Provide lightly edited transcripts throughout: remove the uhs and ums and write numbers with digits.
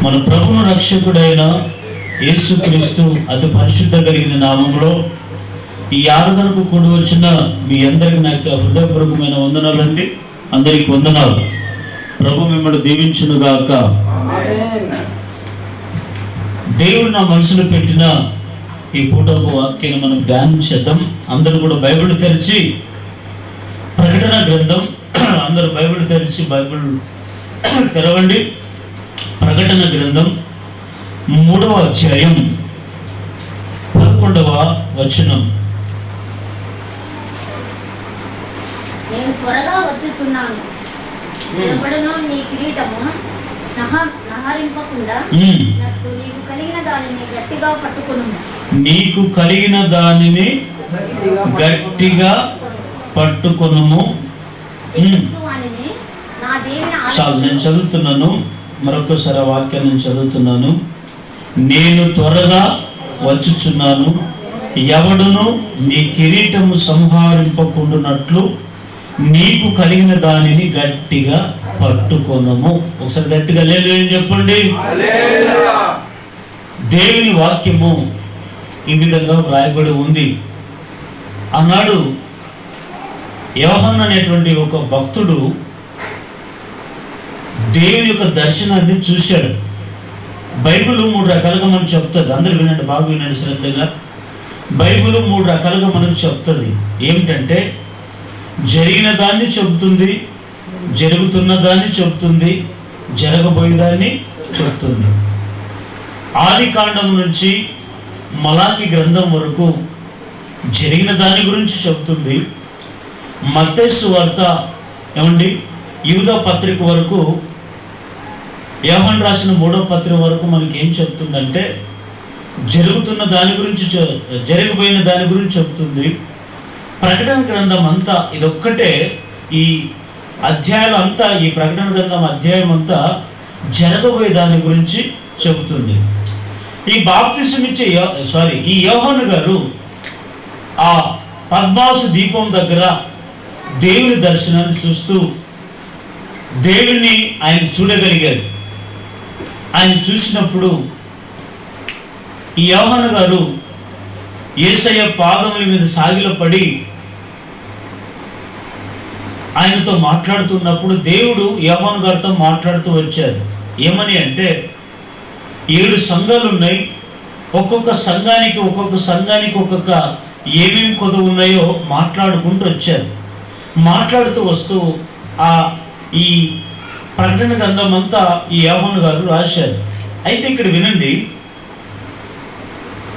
మన ప్రభువు రక్షకుడైన యేసుక్రీస్తు అతి పరిశుద్ధ కలిగిన నామములో ఈ ఆరాధనకు కూడి వచ్చిన మీ అందరికి నా యొక్క హృదయపూర్వకమైన వందనాలండి. అందరికి వందనాలు. ప్రభు మిమ్మల్ని దీవించును గాక. దేవుడు నా మనసులో పెట్టిన ఈ పూటకు వాక్యాన్ని మనం ధ్యానం చేద్దాం. అందరూ కూడా బైబిల్ తెరిచి ప్రకటన గ్రంథం, అందరూ బైబిల్ తెరిచి బైబిల్ తెరవండి. ప్రకటన గ్రంథం 3వ అధ్యాయం 11వ వచనం. నేను త్వరగా వచ్చుచున్నాను, నిలబడును నీ కిరీటము నహరింపకుండా నీకు కలిగిన దానిని గట్టిగా పట్టుకొనుము. నీకు కలిగిన దానిని గట్టిగా పట్టుకొనుము. చాలు, నేను చదువుతున్నాను. మరొకసారి ఆ వాక్యాన్ని నేను చదువుతున్నాను. నేను త్వరగా వచ్చుచున్నాను, ఎవడును నీ కిరీటము సంహరింపకుండునట్లు నీకు కలిగిన దానిని గట్టిగా పట్టుకొనుము. ఒకసారి గట్టిగా హల్లెలూయా చెప్పండి. దేవుని వాక్యము ఈ విధంగా వ్రాయబడి ఉంది. ఆనాడు యోహాను అనేటువంటి ఒక భక్తుడు దేవుని యొక్క దర్శనాన్ని చూశాడు. బైబిల్ 3 రకాలుగా మనకు చెప్తుంది. అందరూ వినండి, బాగా వినండి శ్రద్ధగా. బైబిల్ 3 రకాలుగా మనకు చెప్తుంది. ఏమిటంటే జరిగిన దాన్ని చెబుతుంది, జరుగుతున్న దాన్ని చెబుతుంది, జరగబోయేదాన్ని చెబుతుంది. ఆది కాండం నుంచి మలాకి గ్రంథం వరకు జరిగిన దాని గురించి చెబుతుంది. మత్తయి సువార్త ఏమండి యూదా పత్రిక వరకు, యోహాను రాసిన 3వ పత్రిక వరకు మనకి ఏం చెప్తుందంటే జరుగుతున్న దాని గురించి, జరిగిపోయిన దాని గురించి చెప్తుంది. ప్రకటన గ్రంథం అంతా ఇదొక్కటే, ఈ అధ్యాయాలు అంతా, ఈ ప్రకటన గ్రంథం అధ్యాయం అంతా జరగబోయే దాని గురించి చెబుతుంది. ఈ బాప్తిసం ఇచ్చే ఈ యోహాను గారు ఆ పద్మాసు దీపం దగ్గర దేవుని దర్శనాన్ని చూస్తూ దేవుణ్ణి ఆయన చూడగలిగాడు. ఆయన చూసినప్పుడు ఈ యోహాను గారు యేసయ్య పాదముల మీద సాగిలపడి ఆయనతో మాట్లాడుతున్నప్పుడు దేవుడు యోహాను గారితో మాట్లాడుతూ వచ్చారు. ఏమని అంటే 7 సంఘాలు ఉన్నాయి. ఒక్కొక్క సంఘానికి ఒక్కొక్క ఏమేమి కొదవ ఉన్నాయో మాట్లాడుకుంటూ వచ్చారు. మాట్లాడుతూ వస్తూ ఈ ప్రకటన గ్రంథం అంతా ఈ యోహాను గారు రాశారు. అయితే ఇక్కడ వినండి,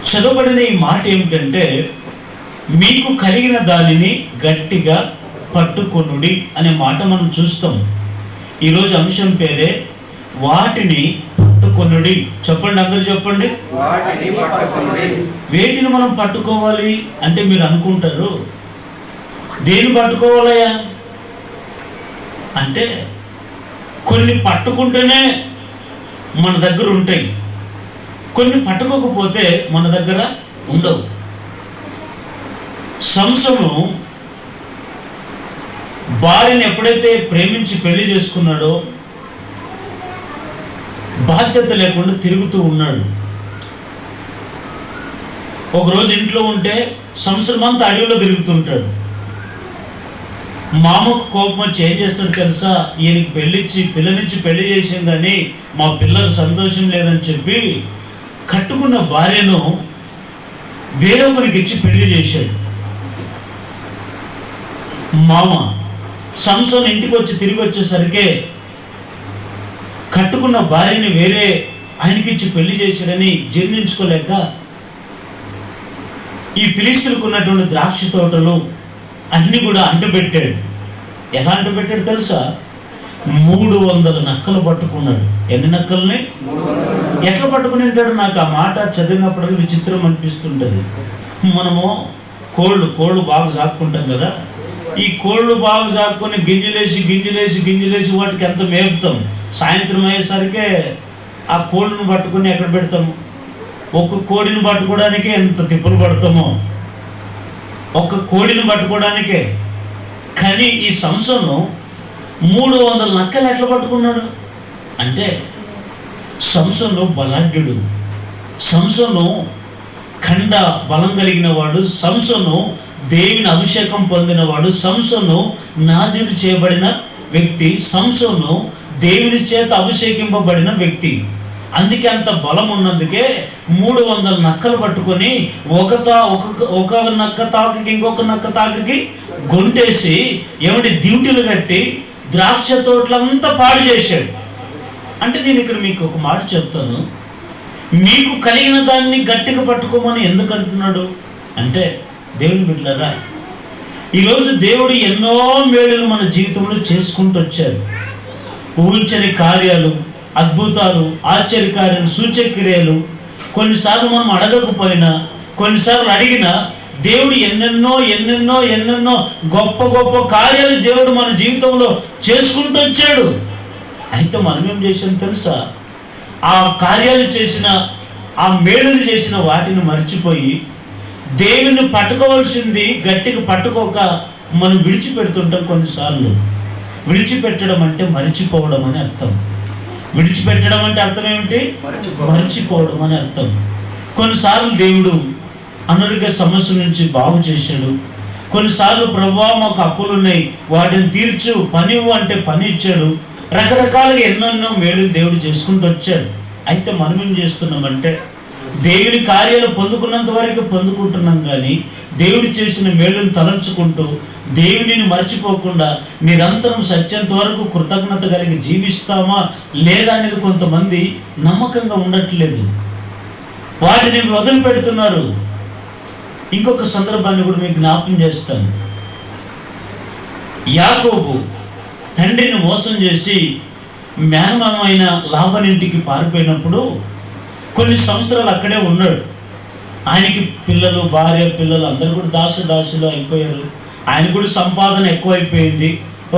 చదవబడిన ఈ మాట ఏమిటంటే మీకు కలిగిన దానిని గట్టిగా పట్టుకొనుడి అనే మాట మనం చూస్తాం. ఈరోజు అంశం పేరే వాటిని పట్టుకొనుడి. చెప్పండి, అందరూ చెప్పండి. వేటిని మనం పట్టుకోవాలి అంటే మీరు అనుకుంటారు, దేని పట్టుకోవాలయ్యా అంటే కొన్ని పట్టుకుంటేనే మన దగ్గర ఉంటాయి, కొన్ని పట్టుకోకపోతే మన దగ్గర ఉండవు. సంసోను భార్యను ఎప్పుడైతే ప్రేమించి పెళ్లి చేసుకున్నాడో బాధ్యత లేకుండా తిరుగుతూ ఉన్నాడు. ఒకరోజు ఇంట్లో ఉంటే సంవత్సరం అంతా అడవిలో తిరుగుతుంటాడు. మామకు కోపం వచ్చి ఏం చేస్తాడు తెలుసా, ఈయనకి పిల్లనిచ్చి పెళ్లి చేసాం కానీ మా పిల్లలకు సంతోషం లేదని చెప్పి కట్టుకున్న భార్యను వేరొకరికి ఇచ్చి పెళ్లి చేశాడు. మామ సంసోను ఇంటికి వచ్చి తిరిగి వచ్చేసరికి కట్టుకున్న భార్యని వేరే ఆయనకిచ్చి పెళ్లి చేశాడని జీర్ణించుకోలేక ఈ ఫిలిష్తీయులకు ఉన్నటువంటి ద్రాక్ష తోటలు అన్ని కూడా అంటబెట్టాడు. ఎలా అంటబెట్టాడు తెలుసా, 300 నక్కలు పట్టుకున్నాడు. ఎన్ని నక్కల్ని? ఎట్లా పట్టుకుని ఉంటాడు? నాకు ఆ మాట చదివినప్పుడు విచిత్రం అనిపిస్తుంటుంది. మనము కోళ్ళు బాగా సాక్కుంటాం కదా, ఈ కోళ్ళు బాగా సాక్కుని గింజలేసి వాటికి ఎంత మేపుతాం. సాయంత్రం అయ్యేసరికి ఆ కోళ్ళను పట్టుకుని ఎక్కడ పెడతాము? ఒక్క కోడిని పట్టుకోవడానికే ఎంత తిప్పలు పడతామో, ఒక్క కోడిని పట్టుకోవడానికే. కానీ ఈ సంసోను 300 నక్కలు ఎట్లా పట్టుకున్నాడు అంటే సంసోను బలాఢ్యుడు, సంసోను ఖండ బలం కలిగిన వాడు, సంసోను దేవుని అభిషేకం పొందినవాడు, సంసోను నాజీరు చేయబడిన వ్యక్తి, సంసోను దేవుని చేత అభిషేకింపబడిన వ్యక్తి. అందుకే అంత బలం ఉన్నందుకే 300 నక్కలు పట్టుకొని ఒక నక్క తాకుకి ఇంకొక నక్క తాకుకి గొంటేసి ఏమిటి డ్యూటీలు కట్టి ద్రాక్ష తోటలంతా పాడు చేశాడు. అంటే నేను ఇక్కడ మీకు ఒక మాట చెప్తాను, మీకు కలిగిన దాన్ని గట్టిగా పట్టుకోమని ఎందుకు అంటున్నాడు అంటే, దేవుని బిడ్డలారా, ఈరోజు దేవుడు ఎన్నో మేలులు మన జీవితంలో చేసుకుంటూ వచ్చారు. ఊహించని కార్యాలు, అద్భుతాలు, ఆశ్చర్యకార్యాలు, సూచక్రియలు. కొన్నిసార్లు మనం అడగకపోయినా, కొన్నిసార్లు అడిగినా దేవుడు ఎన్నెన్నో ఎన్నెన్నో ఎన్నెన్నో గొప్ప గొప్ప కార్యాలు దేవుడు మన జీవితంలో చేసుకుంటూ వచ్చాడు. అయితే మనం ఏం చేసాం తెలుసా? ఆ కార్యాలు చేసిన, ఆ మేలులు చేసిన వాటిని మర్చిపోయి దేవుని పట్టుకోవాల్సింది గట్టిగా పట్టుకోక మనం విడిచిపెడుతుంటాం. కొన్నిసార్లు విడిచిపెట్టడం అంటే మరిచిపోవడం అని అర్థం. విడిచిపెట్టడం అంటే అర్థం ఏమిటి? మరిచిపోవడం అని అర్థం. కొన్నిసార్లు దేవుడు అనారోగ్య సమస్య నుంచి బాగు చేశాడు. కొన్నిసార్లు ప్రభువా మాకు అప్పులు ఉన్నాయి, వాటిని తీర్చు, పని అంటే పని ఇచ్చాడు. రకరకాలుగా ఎన్నెన్నో మేలు దేవుడు చేసుకుంటూ వచ్చాడు. అయితే మనం ఏం చేస్తున్నామంటే దేవుని కార్యాలు పొందుకున్నంత వరకు పొందుకుంటున్నాం, కానీ దేవుడు చేసిన మేలును తలంచుకుంటూ దేవుడిని మర్చిపోకుండా నిరంతరం సత్యంత వరకు కృతజ్ఞత కలిగి జీవిస్తామా లేదా అనేది కొంతమంది నమ్మకంగా ఉండట్లేదు, వాటిని వదిలిపెడుతున్నారు. ఇంకొక సందర్భాన్ని కూడా మీకు జ్ఞాపకం చేస్తాను. యాకోబు తండ్రిని మోసం చేసి మేనమామైన లాబానింటికి పారిపోయినప్పుడు కొన్ని సంవత్సరాలు అక్కడే ఉన్నాడు. ఆయనకి పిల్లలు, భార్య, పిల్లలు అందరూ కూడా దాసులు అయిపోయారు. ఆయన కూడా సంపాదన ఎక్కువైపోయింది.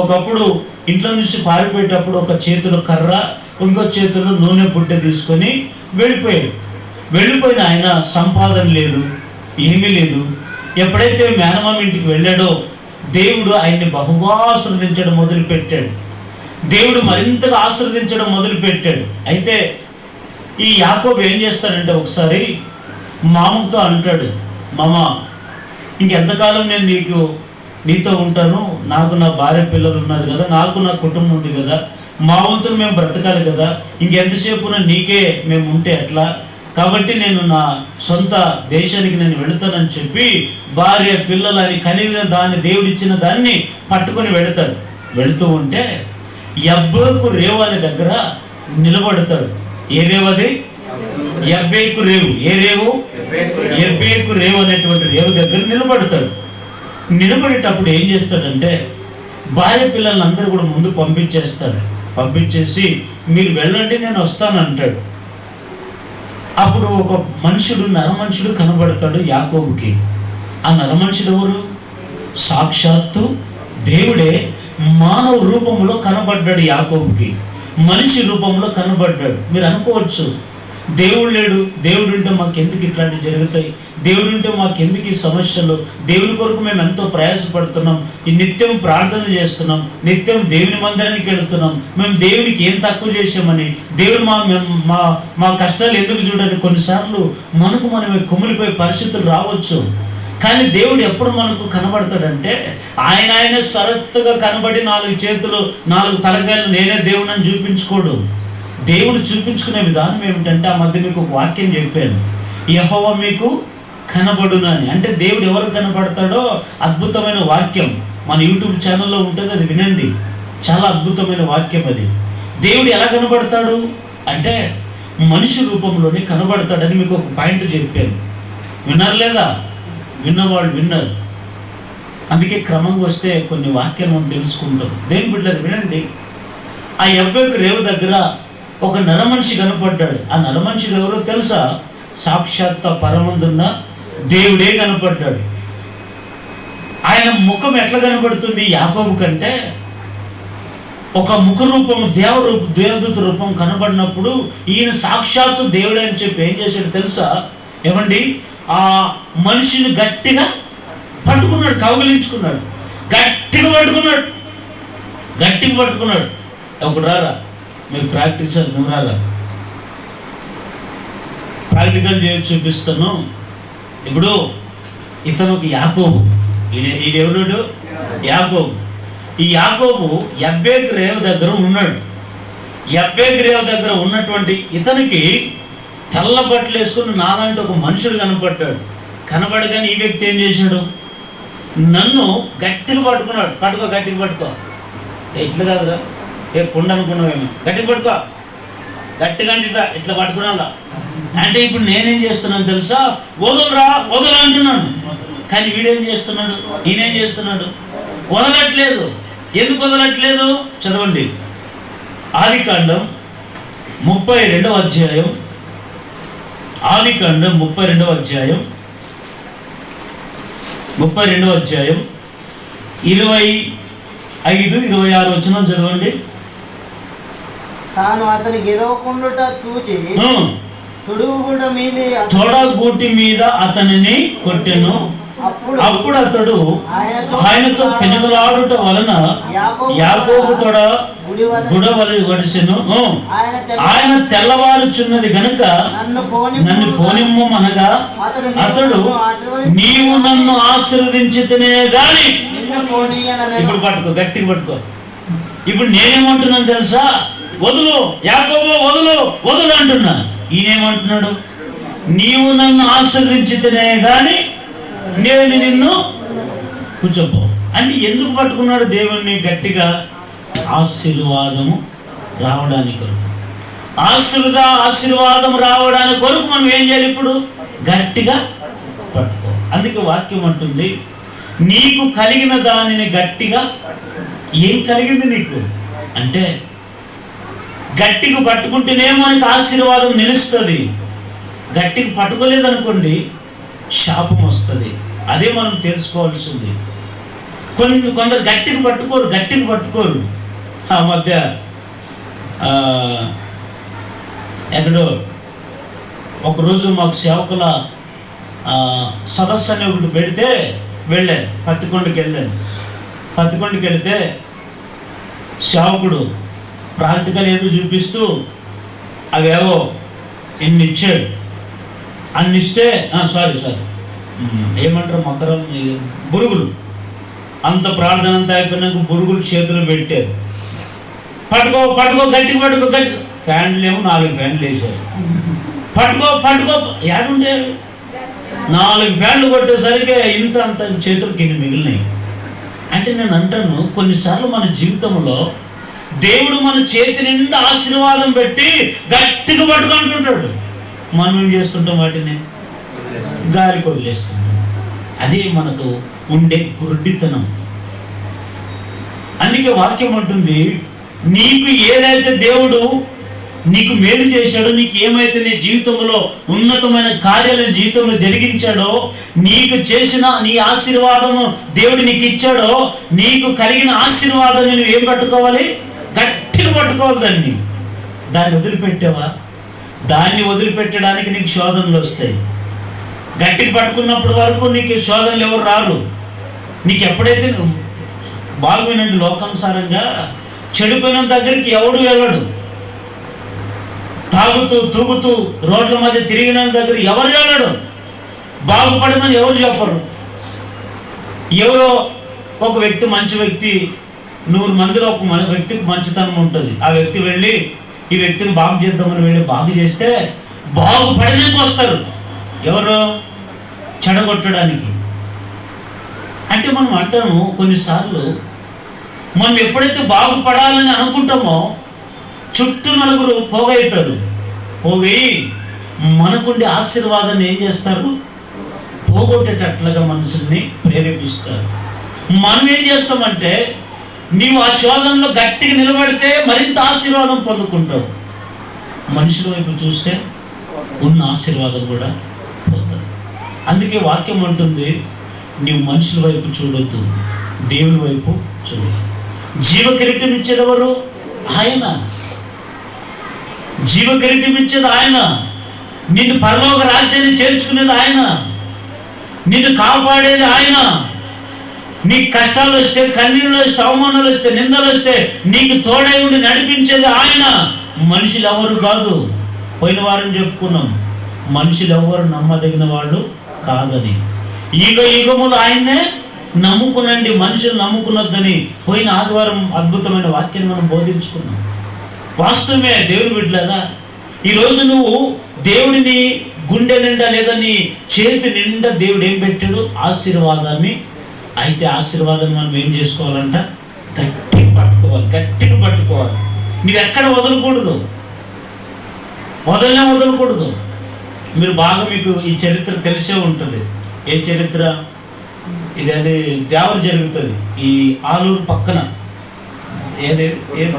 ఒకప్పుడు ఇంట్లో నుంచి పారిపోయేటప్పుడు ఒక చేతిలో కర్ర, ఇంకో చేతిలో నూనె బుడ్డ తీసుకొని వెళ్ళిపోయిన ఆయన సంపాదన లేదు, ఏమీ లేదు. ఎప్పుడైతే మేనమామ ఇంటికి వెళ్ళాడో దేవుడు ఆయన్ని బహుగా ఆశీర్వదించడం మొదలుపెట్టాడు. దేవుడు మరింతగా ఆశీర్వదించడం మొదలుపెట్టాడు. అయితే ఈ యాకోబు ఏం చేస్తాడంటే ఒకసారి మామతో అంటాడు, మామ ఇంకెంతకాలం నేను నీతో ఉంటాను, నాకు నా భార్య పిల్లలు ఉన్నారు కదా, నాకు నా కుటుంబం ఉంది కదా, మా వంతును మేము బ్రతకాలి కదా, ఇంకెంతసేపు నీకే మేము ఉంటే ఎట్లా, కాబట్టి నేను నా సొంత దేశానికి నేను వెళుతానని చెప్పి భార్య పిల్లలని కలిగిన దాన్ని, దేవుడిచ్చిన దాన్ని పట్టుకొని వెళతాడు. వెళుతూ ఉంటే యబ్బేకు రేవు అనే దగ్గర నిలబడతాడు. ఏ రేవు అది? యబ్బేకు రేవు. ఏ రేవు? యబ్బేకు రేవు అనేటువంటి రేవు దగ్గర నిలబడతాడు. నిలబడేటప్పుడు ఏం చేస్తాడంటే భార్య పిల్లల్ని అందరూ కూడా ముందు పంపించేసి మీరు వెళ్ళండి నేను వస్తాను అంటాడు. అప్పుడు ఒక మనుషుడు, నరమనుషుడు కనబడతాడు యాకోబుకి. ఆ నరమనుషుడు ఎవరు? సాక్షాత్తు దేవుడే మానవ రూపంలో కనబడ్డాడు యాకోబుకి, మనిషి రూపంలో కనబడ్డాడు. మీరు అనుకోవచ్చు, దేవుడు లేడు, దేవుడు ఉంటే మాకు ఎందుకు ఇట్లాంటివి జరుగుతాయి, దేవుడు ఉంటే మాకు ఎందుకు ఈ సమస్యలు, దేవుని కొరకు మేము ఎంతో ప్రయాసపడుతున్నాం, ఈ నిత్యం ప్రార్థన చేస్తున్నాం, నిత్యం దేవుని మందిరానికి వెళుతున్నాం, మేము దేవునికి ఏం తక్కువ చేసామని, దేవుడు మా కష్టాలు ఎందుకు చూడని కొన్నిసార్లు మనకు మనమే కుమిలిపోయే పరిస్థితులు రావచ్చు. కానీ దేవుడు ఎప్పుడు మనకు కనబడతాడంటే ఆయన స్వరత్తుగా కనబడి 4 చేతులు 4 తలకాయలు నేనే దేవుడిని చూపించుకోడు. దేవుడు చూపించుకునే విధానం ఏమిటంటే, ఆ మధ్య మీకు ఒక వాక్యం చెప్పాను, యెహోవా మీకు కనబడునని. అంటే దేవుడు ఎవరు కనబడతాడో అద్భుతమైన వాక్యం మన యూట్యూబ్ ఛానల్లో ఉంటుంది, అది వినండి. చాలా అద్భుతమైన వాక్యం అది. దేవుడు ఎలా కనబడతాడు అంటే మనిషి రూపంలోనే కనబడతాడని మీకు ఒక పాయింట్ చెప్పాను. విన్నారు లేదా? విన్నవాళ్ళు విన్నారు. అందుకే క్రమంగా వస్తే కొన్ని వాక్యాలు మనం తెలుసుకుంటాం. దేవుని బిడ్డలారా వినండి. ఆ యబ్బేకు రేవు దగ్గర ఒక నరమనిషి కనపడ్డాడు. ఆ నరమనిషి ఎవరో తెలుసా? సాక్షాత్ పరమందున్న దేవుడే కనపడ్డాడు. ఆయన ముఖం ఎట్లా కనపడుతుంది యాకోబు కంటే? ఒక ముఖ రూపం, దేవదూత రూపం కనబడినప్పుడు ఈయన సాక్షాత్తు దేవుడే అని చెప్పి ఏం చేశాడు తెలుసా? ఏమండి, ఆ మనిషిని గట్టిగా పట్టుకున్నాడు, కౌగిలించుకున్నాడు, గట్టిగా పట్టుకున్నాడు. ఒకటి రారా, మీరు ప్రాక్టీస్ చేద్దాం, రారా ప్రాక్టికల్ చేసి చూపిస్తాను. ఇప్పుడు ఇతను ఒక యాకోబు, ఈడెవరుడు? యాకోబు. ఈ యాకోబు యబ్బేకు రేవు దగ్గర ఉన్నాడు. యబ్బేకు రేవు దగ్గర ఉన్నటువంటి ఇతనికి తెల్ల బట్టలు వేసుకుని నాలాంటి ఒక మనుషుడు కనపడ్డాడు. కనబడగానే ఈ వ్యక్తి ఏం చేశాడు? నన్ను గట్టిగా పట్టుకున్నాడు. పట్టుకో, గట్టిగా పట్టుకో. ఇట్లా కాదురా, ఏ కుండ అనుకున్నావేమో, గట్టిగా పట్టుకో, గట్టిగా అంటే ఇట్లా ఇట్లా పట్టుకున్నా. అంటే ఇప్పుడు నేనేం చేస్తున్నాను తెలుసా? వదలరా వదల అంటున్నాను. కానీ వీడేం చేస్తున్నాడు? ఈయనేం చేస్తున్నాడు? వదలట్లేదు. ఎందుకు వదలట్లేదు? చదవండి. ఆదికాండం 32వ అధ్యాయం. ఆదికాండం 32వ అధ్యాయం 25-26 వచనం చదవండి. తాను అతని గెలవకుండుట చూచి తొడగూటి మీద అతనిని కొట్టెను. అప్పుడు అతడు ఆయనతో పెనుగులాడుట వలన యాకోబు తొడ గుడవలి వడిసెను. ఆయన తెల్లవారుచున్నది గనుక నన్ను పోనిమ్ము అనగా అతడు నీవు నన్ను ఆశీర్వదించితేనే గాని. ఇప్పుడు పట్టుకో, గట్టిగా పట్టుకో. ఇప్పుడు నేనేమంటున్నాను తెలుసా? వదులు యాకోబు, వదులు వదులు అంటున్నా. ఈయనేమంటున్నాడు? నీవు నన్ను ఆశీర్వదించితేనే గాని నేను నిన్ను కూర్చోపో. అంటే ఎందుకు పట్టుకున్నాడు దేవుణ్ణి గట్టిగా? ఆశీర్వాదము రావడానికి కొరకు. ఆశీర్వాదం రావడానికి కొరకు మనం ఏం చేయాలి? ఇప్పుడు గట్టిగా పట్టుకో. అందుకే వాక్యం అంటుంది, నీకు కలిగిన దానిని గట్టిగా. ఏం కలిగింది నీకు అంటే గట్టిగా పట్టుకుంటేనే మనకి ఆశీర్వాదం నిలుస్తుంది. గట్టిగా పట్టుకోలేదనుకోండి శాపం వస్తుంది. అదే మనం తెలుసుకోవాల్సింది. కొందరు గట్టిగా పట్టుకోరు. ఆ మధ్య ఎక్కడో ఒకరోజు మాకు సేవకుల సదస్సు అని ఒకటి పెడితే వెళ్ళాను. పత్తికొండకి వెళితే సేవకుడు ప్రాక్టికల్ ఏదో చూపిస్తూ అవేవో ఇన్ని ఇచ్చాడు. అన్ని ఇస్తే సారీ ఏమంటారు మకరం బురుగులు, అంత ప్రార్థన అంతా అయిపోయినాక బురుగులు చేతులు పెట్టారు. పట్టుకో గట్టిగా పట్టుకో. ఫ్యాన్లు ఏమో 4 ఫ్యాన్లు వేసారు. పట్టుకో ఏడుంటే 4 ఫ్యాన్లు కొట్టేసరికి అంత చేతులు కింద మిగిలినాయి. అంటే నేను అంటాను, కొన్నిసార్లు మన జీవితంలో దేవుడు మన చేతి నిండా ఆశీర్వాదం పెట్టి గట్టిగా పట్టుకుంటుంటాడు. మనం ఏం చేస్తుంటాం? వాటిని గాలికి వదిలేస్తున్నాం. అదే మనకు ఉండే గుడ్డితనం. అందుకే వాక్యం అంటుంది, నీకు ఏదైతే దేవుడు నీకు మేలు చేశాడో, నీకు ఏమైతే నీ జీవితంలో ఉన్నతమైన కార్యాలను జీవితంలో జరిగించాడో, నీకు చేసిన నీ ఆశీర్వాదము దేవుడు నీకు ఇచ్చాడో, నీకు కలిగిన ఆశీర్వాదాన్ని నువ్వు ఏం పట్టుకోవాలి? గట్టిగా పట్టుకోవాలి. దాన్ని వదిలిపెట్టావా? దాన్ని వదిలిపెట్టడానికి నీకు శోధనలు వస్తాయి. గట్టిగా పట్టుకున్నప్పటి వరకు నీకు శోధనలు ఎవరు రారు. నీకు ఎప్పుడైతే బాగుపోయినండి లోకానుసారంగా చెడిపోయిన దగ్గరికి ఎవడు వెళ్ళడు. తాగుతూ తూగుతూ రోడ్ల మధ్య తిరిగిన దగ్గర ఎవరు వెళ్ళడు. బాగుపడమని ఎవరు చెప్పరు. ఎవరో ఒక వ్యక్తి, మంచి వ్యక్తి, 100 మందిలో ఒక వ్యక్తికి మంచితనం ఉంటుంది. ఆ వ్యక్తి వెళ్ళి ఈ వ్యక్తిని బాగు చేద్దామని వెళ్ళి బాగు చేస్తే బాగుపడడానికి వస్తారు. ఎవరు? చెడగొట్టడానికి. అంటే మనం అంటాము, కొన్నిసార్లు మనం ఎప్పుడైతే బాగుపడాలని అనుకుంటామో చుట్టూ నలుగురు పోగవుతారు. పోగి మనకుండే ఆశీర్వాదాన్ని ఏం చేస్తారు? పోగొట్టేటట్లుగా మనుషుల్ని ప్రేరేపిస్తారు. మనం ఏం చేస్తామంటే, నీవు ఆ శోధనలో గట్టిగా నిలబడితే మరింత ఆశీర్వాదం పొందుకుంటావు. మనుషుల వైపు చూస్తే ఉన్న ఆశీర్వాదం కూడా పోతుంది. అందుకే వాక్యం అంటుంది, నీవు మనుషుల వైపు చూడొద్దు, దేవుని వైపు చూడు. జీవకిరీటం ఇచ్చేది ఎవరు? ఆయన. జీవకిరీటం ఇచ్చేది ఆయన. నిన్ను పరలోక రాజ్యాన్ని చేర్చుకునేది ఆయన. నిన్ను కాపాడేది ఆయన. నీకు కష్టాలు వస్తే, కన్నీళ్ళు వస్తే, అవమానాలు వస్తే, నిందలు వస్తే నీకు తోడై ఉండి నడిపించేది ఆయన. మనుషులు ఎవరు కాదు. పోయిన వారం చెప్పుకున్నాం, మనుషులు ఎవరు నమ్మదగిన వాళ్ళు కాదని. యుగములు ఆయన్నే నమ్ముకునండి, మనుషులు నమ్ముకున్నద్దని పోయిన ఆదివారం అద్భుతమైన వాక్యాన్ని మనం బోధించుకున్నాం. వాస్తవమే దేవుని బిడ్డలారా, ఈరోజు నువ్వు దేవుడిని గుండె నిండా లేదా నీ చేతి నిండా దేవుడు ఏం పెట్టాడు? ఆశీర్వాదాన్ని. అయితే ఆశీర్వాదాన్ని మనం ఏం చేసుకోవాలంట? గట్టిగా పట్టుకోవాలి, గట్టిగా పట్టుకోవాలి. నువ్వెక్కడ వదలకూడదు, వదలకూడదు. మీరు బాగా మీకు ఈ చరిత్ర తెలిసే ఉంటుంది. ఏ చరిత్ర ఇది? అది దేవర జరుగుతుంది ఈ ఆలూరు పక్కన. ఏది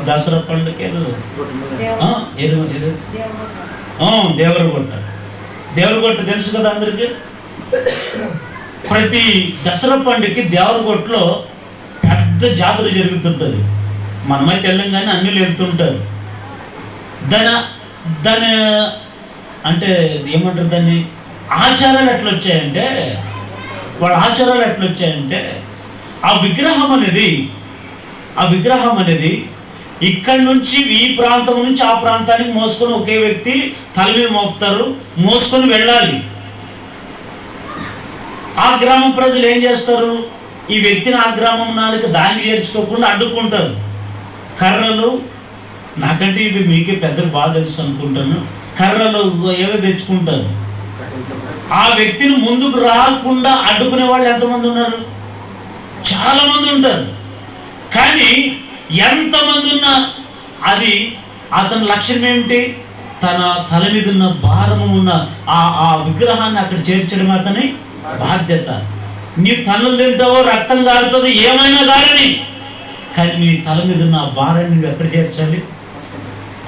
దసరా పండుగ దేవరగొట్ట తెలుసు కదా అందరికి. ప్రతి దసరా పండుగకి దేవరగొట్టలో పెద్ద జాతర జరుగుతుంటుంది. మనమైతే వెళ్ళం కానీ అన్నీ వెళ్తుంటారు. దాని అంటే ఏమంటారు దాన్ని, ఆచారాలు ఎట్లా వచ్చాయంటే, వాళ్ళ ఆచారాలు ఎట్లా వచ్చాయంటే ఆ విగ్రహం అనేది ఇక్కడి నుంచి ఈ ప్రాంతం నుంచి ఆ ప్రాంతానికి మోసుకొని ఒకే వ్యక్తి తల మీద మోపుతారు, మోసుకొని వెళ్ళాలి. ఆ గ్రామం ప్రజలు ఏం చేస్తారు? ఈ వ్యక్తిని ఆ గ్రామం నాలుగు దాన్ని చేర్చుకోకుండా అడ్డుకుంటారు. కర్రలు, నాకంటే ఇది మీకే పెద్దకు బాగా తెలుసు అనుకుంటాను, కర్రలు ఏవో తెచ్చుకుంటారు. ఆ వ్యక్తిని ముందుకు రాకుండా అడ్డుకునే వాళ్ళు ఎంతమంది ఉన్నారు? చాలా మంది ఉంటారు. కానీ ఎంతమంది ఉన్నా అది అతని లక్ష్యం ఏమిటి? తన తల మీద ఉన్న భారము ఉన్న ఆ విగ్రహాన్ని అక్కడ చేర్చడం అతని బాధ్యత. నీ తన్నులు తింటావో, రక్తం కారుతుందో, ఏమైనా కారని, కానీ నీ తల మీద ఉన్న ఆ భారాన్ని నువ్వు ఎక్కడ చేర్చాలి?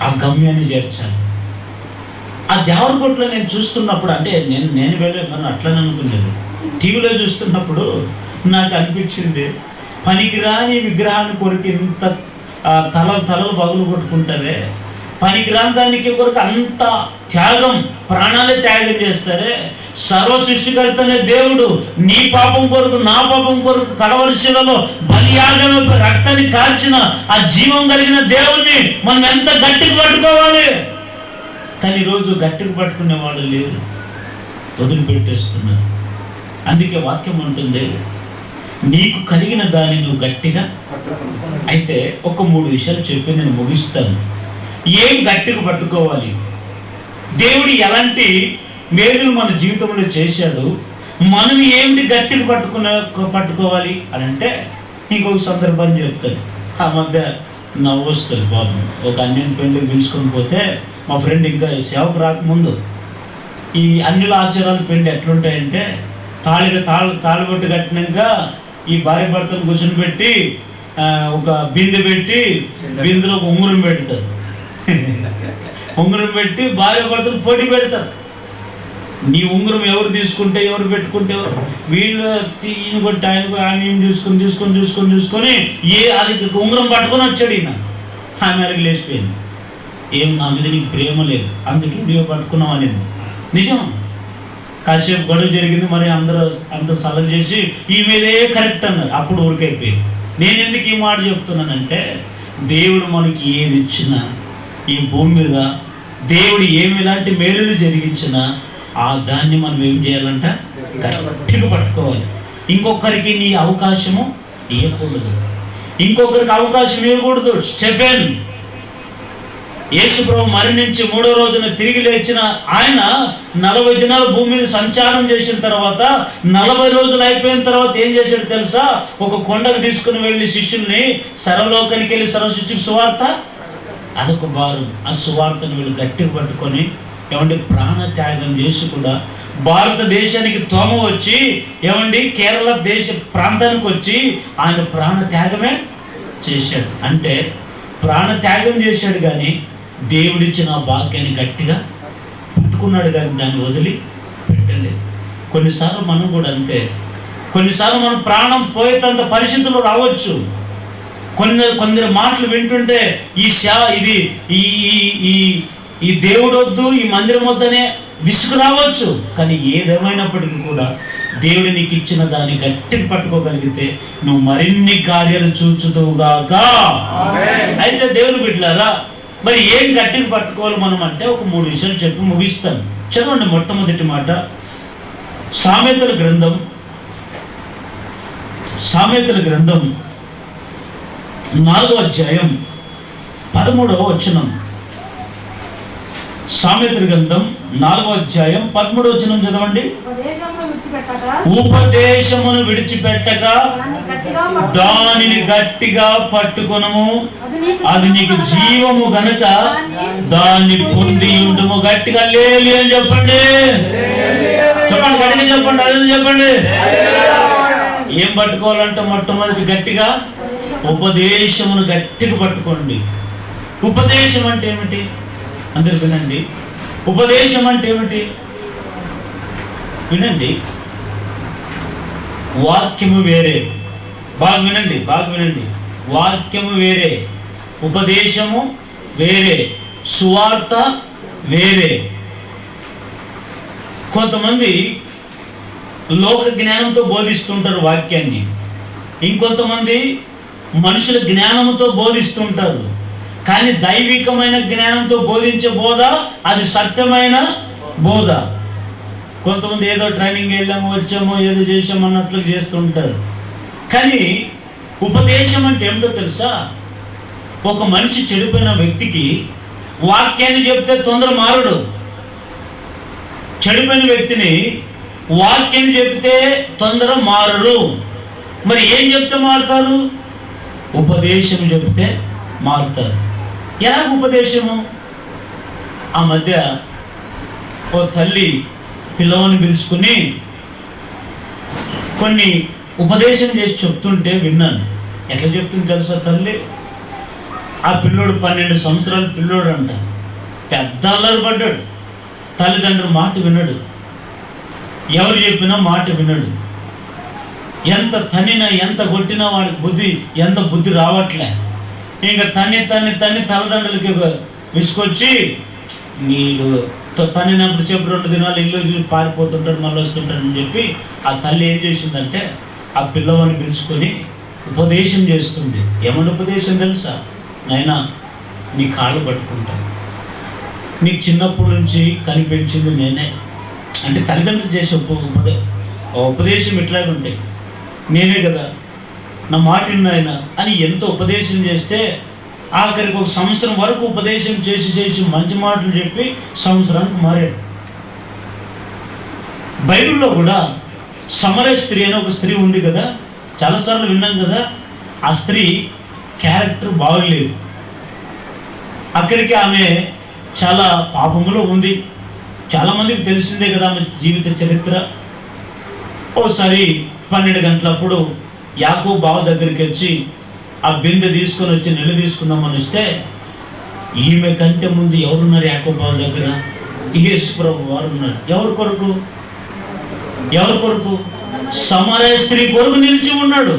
ఆ గమ్యాన్ని చేర్చాలి. ఆ దేవరగొట్లో నేను చూస్తున్నప్పుడు, అంటే నేను వెళ్ళే మనం అట్లనే అనుకునేది, టీవీలో చూస్తున్నప్పుడు నాకు అనిపించింది, పనికిరాని విగ్రహాన్ని కొరకు ఇంత తలలు పగులు కొట్టుకుంటారే, పనికిరాని దానికి కొరకు అంత త్యాగం, ప్రాణాలే త్యాగం చేస్తారే. సర్వ సృష్టికర్తనే దేవుడు నీ పాపం కొరకు నా పాపం కొరకు కలవలసిలలో బలియాగమే రక్తాన్ని కార్చిన ఆ జీవం కలిగిన దేవుణ్ణి మనం ఎంత గట్టిగా పట్టుకోవాలి. కానీ ఈరోజు గట్టిగా పట్టుకునే వాళ్ళు లేరు, వదిలిపెట్టేస్తున్నారు. అందుకే వాక్యం ఉంటుంది, నీకు కలిగిన దాన్ని నువ్వు గట్టిగా. అయితే ఒక 3 విషయాలు చెప్పి నేను ముగిస్తాను. ఏం గట్టిగా పట్టుకోవాలి? దేవుడు ఎలాంటి మేలులు మన జీవితంలో చేశాడు, మనం ఏమిటి గట్టిగా పట్టుకోవాలి అని అంటే, ఇంకొక సందర్భాన్ని చెప్తాను. ఆ మధ్య నవ్వు వస్తుంది బాబు. ఒక అన్యం పెళ్ళికి పిలుచుకొని పోతే మా ఫ్రెండ్ ఇంకా సేవకు రాకముందు ఈ అన్యుల ఆచారాలు పెళ్ళి ఎట్లుంటాయంటే, తాళిబొట్టు కట్టినాక ఈ భార్య భర్తను కూర్చొని పెట్టి ఒక బిందె పెట్టి బిందెలో ఒక ఉంగరం పెడతారు. ఉంగరం పెట్టి భార్య భర్తలు పోటీ పెడతారు. నీ ఉంగరం ఎవరు తీసుకుంటే ఎవరు పెట్టుకుంటే వీళ్ళు ఈయన కొట్టి ఆయన చూసుకొని అది ఉంగరం పట్టుకొని వచ్చాడు ఈయన. ఆమె అలాగే లేచిపోయింది. ఏం నా మీద నీకు ప్రేమ లేదు, అందుకే నువ్వు పట్టుకున్నావు అనేది నిజం. కాసేపు గొడవ జరిగింది, మరి అంత సలహా చేసి ఈ మీదే కరెక్ట్ అన్నారు. అప్పుడు ఊరికైపోయింది. నేను ఎందుకు ఈ మాట చెప్తున్నానంటే, దేవుడు మనకి ఏది ఇచ్చినా ఈ భూమి మీద దేవుడు ఇలాంటి మేలులు జరిగించినా ఆ దాన్ని మనం ఏం చేయాలంట? గట్టిగా పట్టుకోవాలి. ఇంకొకరికి నీ అవకాశము ఇవ్వకూడదు, ఇంకొకరికి అవకాశం ఇవ్వకూడదు. స్టెఫెన్, యేసుప్రభు మరణించి 3వ రోజున తిరిగి లేచిన ఆయన 40 దినాలు భూమి మీద సంచారం చేసిన తర్వాత 40 రోజులు అయిపోయిన తర్వాత ఏం చేశాడు తెలుసా? ఒక కొండకు తీసుకుని వెళ్ళి శిష్యుల్ని సర్వలోకానికి వెళ్ళి సర్వశిష్యుకి సువార్త, అదొక భారం. ఆ సువార్తను వీళ్ళు గట్టిగా పట్టుకొని ప్రాణ త్యాగం చేసి కూడా భారతదేశానికి తోమ వచ్చి కేరళ దేశ ప్రాంతానికి వచ్చి ఆయన ప్రాణ త్యాగమే చేశాడు. అంటే ప్రాణ త్యాగం చేశాడు, కానీ దేవుడిచ్చిన భాగ్యాన్ని గట్టిగా పట్టుకున్నాడు, కానీ దాన్ని వదిలి పెట్టలేదు. కొన్నిసార్లు మనం కూడా అంతే. కొన్నిసార్లు మనం ప్రాణం పోయేంత పరిస్థితులు రావచ్చు. కొందరు మాటలు వింటుంటే ఈ దేవుడు వద్దు, ఈ మందిరం వద్దనే విసుగు రావచ్చు. కానీ ఏదేమైనప్పటికీ కూడా దేవుడు నీకు ఇచ్చిన దాన్ని గట్టిగా పట్టుకోగలిగితే నువ్వు మరిన్ని కార్యాలు చూచుదువుగాక. అయితే దేవుని బిడ్డలారా, మరి ఏం గట్టిగా పట్టుకోవాలి మనం అంటే ఒక 3 విషయాలు చెప్పి ముగిస్తాను. చదవండి మొట్టమొదటి మాట సామెతల గ్రంథం 4వ అధ్యాయం 13వ వచనం. సామెతల గ్రంథం 4వ అధ్యాయం 13వ వచనం చదవండి. ఉపదేశమును విడిచిపెట్టక దానిని గట్టిగా పట్టుకొనుము, అది నీకు జీవము గనుక దాన్ని పొంది ఉండుము. గట్టిగా లేలి అని చెప్పండి, చెప్పండి, గట్టిగా చెప్పండి, అదే చెప్పండి. ఏం పట్టుకోవాలంటే మొట్టమొదటి గట్టిగా ఉపదేశమును గట్టిగా పట్టుకోండి. ఉపదేశం అంటే ఏమిటి అందరు వినండి. ఉపదేశం అంటే ఏమిటి వినండి. వాక్యము వేరే, బాగా వినండి, బాగా వినండి. వాక్యము వేరే, ఉపదేశము వేరే, సువార్త వేరే. కొంతమంది లోక జ్ఞానంతో బోధిస్తుంటారు వాక్యాన్ని, ఇంకొంతమంది మనుషుల జ్ఞానంతో బోధిస్తుంటారు. కానీ దైవికమైన జ్ఞానంతో బోధించే బోధ అది సత్యమైన బోధ. కొంతమంది ఏదో ట్రైనింగ్ వెళ్ళాము వచ్చామో ఏదో చేసాము అన్నట్లు చేస్తుంటారు. కానీ ఉపదేశం అంటే ఏమిటో తెలుసా? ఒక మనిషి చెడిపోయిన వ్యక్తికి వాక్యాన్ని చెప్తే తొందర మారడు. చెడిపోయిన వ్యక్తిని వాక్యం చెప్తే తొందర మారరు. మరి ఏం చెప్తే మారుతారు? ఉపదేశం చెప్తే మారుతారు. ఎలా ఉపదేశము? ఆ మధ్య ఓ తల్లి పిల్లవాడిని పిలుచుకుని కొన్ని ఉపదేశం చేసి చెప్తుంటే విన్నాను. ఎట్లా చెప్తుంది తెలుసా తల్లి? ఆ పిల్లోడు 12 సంవత్సరాల పిల్లోడు అంట, పెద్ద అల్లరి పడ్డాడు. తల్లిదండ్రుల మాట వినడు, ఎవరు చెప్పినా మాట వినడు. ఎంత తన్నినా ఎంత కొట్టినా వాడికి ఎంత బుద్ధి రావట్లే. ఇంకా తన్ని తల్లిదండ్రులకి విసుకొచ్చి నీడు తన్నినప్పుడు చెప్పి 2 దినాలు ఇల్లు పారిపోతుంటాడు, మళ్ళీ వస్తుంటాడు అని చెప్పి ఆ తల్లి ఏం చేసిందంటే ఆ పిల్లవాడిని పిలుచుకొని ఉపదేశం చేస్తుంది. ఏమన్నా ఉపదేశం తెలుసా? నైనా నీ కాళ్ళు పట్టుకుంటాను, నీకు చిన్నప్పటి నుంచి కనిపించింది నేనే. అంటే తల్లిదండ్రులు చేసే ఉపదేశం ఇట్లాగే ఉంటాయి. నేనే కదా, నా మాట విన్నాయన అని ఎంత ఉపదేశం చేస్తే ఆఖరికి 1 సంవత్సరం వరకు ఉపదేశం చేసి మంచి మాటలు చెప్పి సంవత్సరానికి మారాడు. బైబిల్లో కూడా సమరయ స్త్రీ అనే ఒక స్త్రీ ఉంది కదా, చాలాసార్లు విన్నాం కదా. ఆ స్త్రీ క్యారెక్టర్ బాగలేదు. అక్కడికి ఆమె చాలా పాపములో ఉంది. చాలామందికి తెలిసిందే కదా ఆమె జీవిత చరిత్ర. ఓసారి 12 గంటలప్పుడు యాకోబు బావ దగ్గరికి వచ్చి ఆ బిందె తీసుకొని వచ్చి నీళ్ళు తీసుకుందామని వస్తే ఈమె కంటే ముందు ఎవరున్నారు యాకోబు బావ దగ్గర? యేసు ప్రభు వారు ఉన్నారు. ఎవరి కొరకు? సమరయ స్త్రీ కొరకు నిలిచి ఉన్నాడు.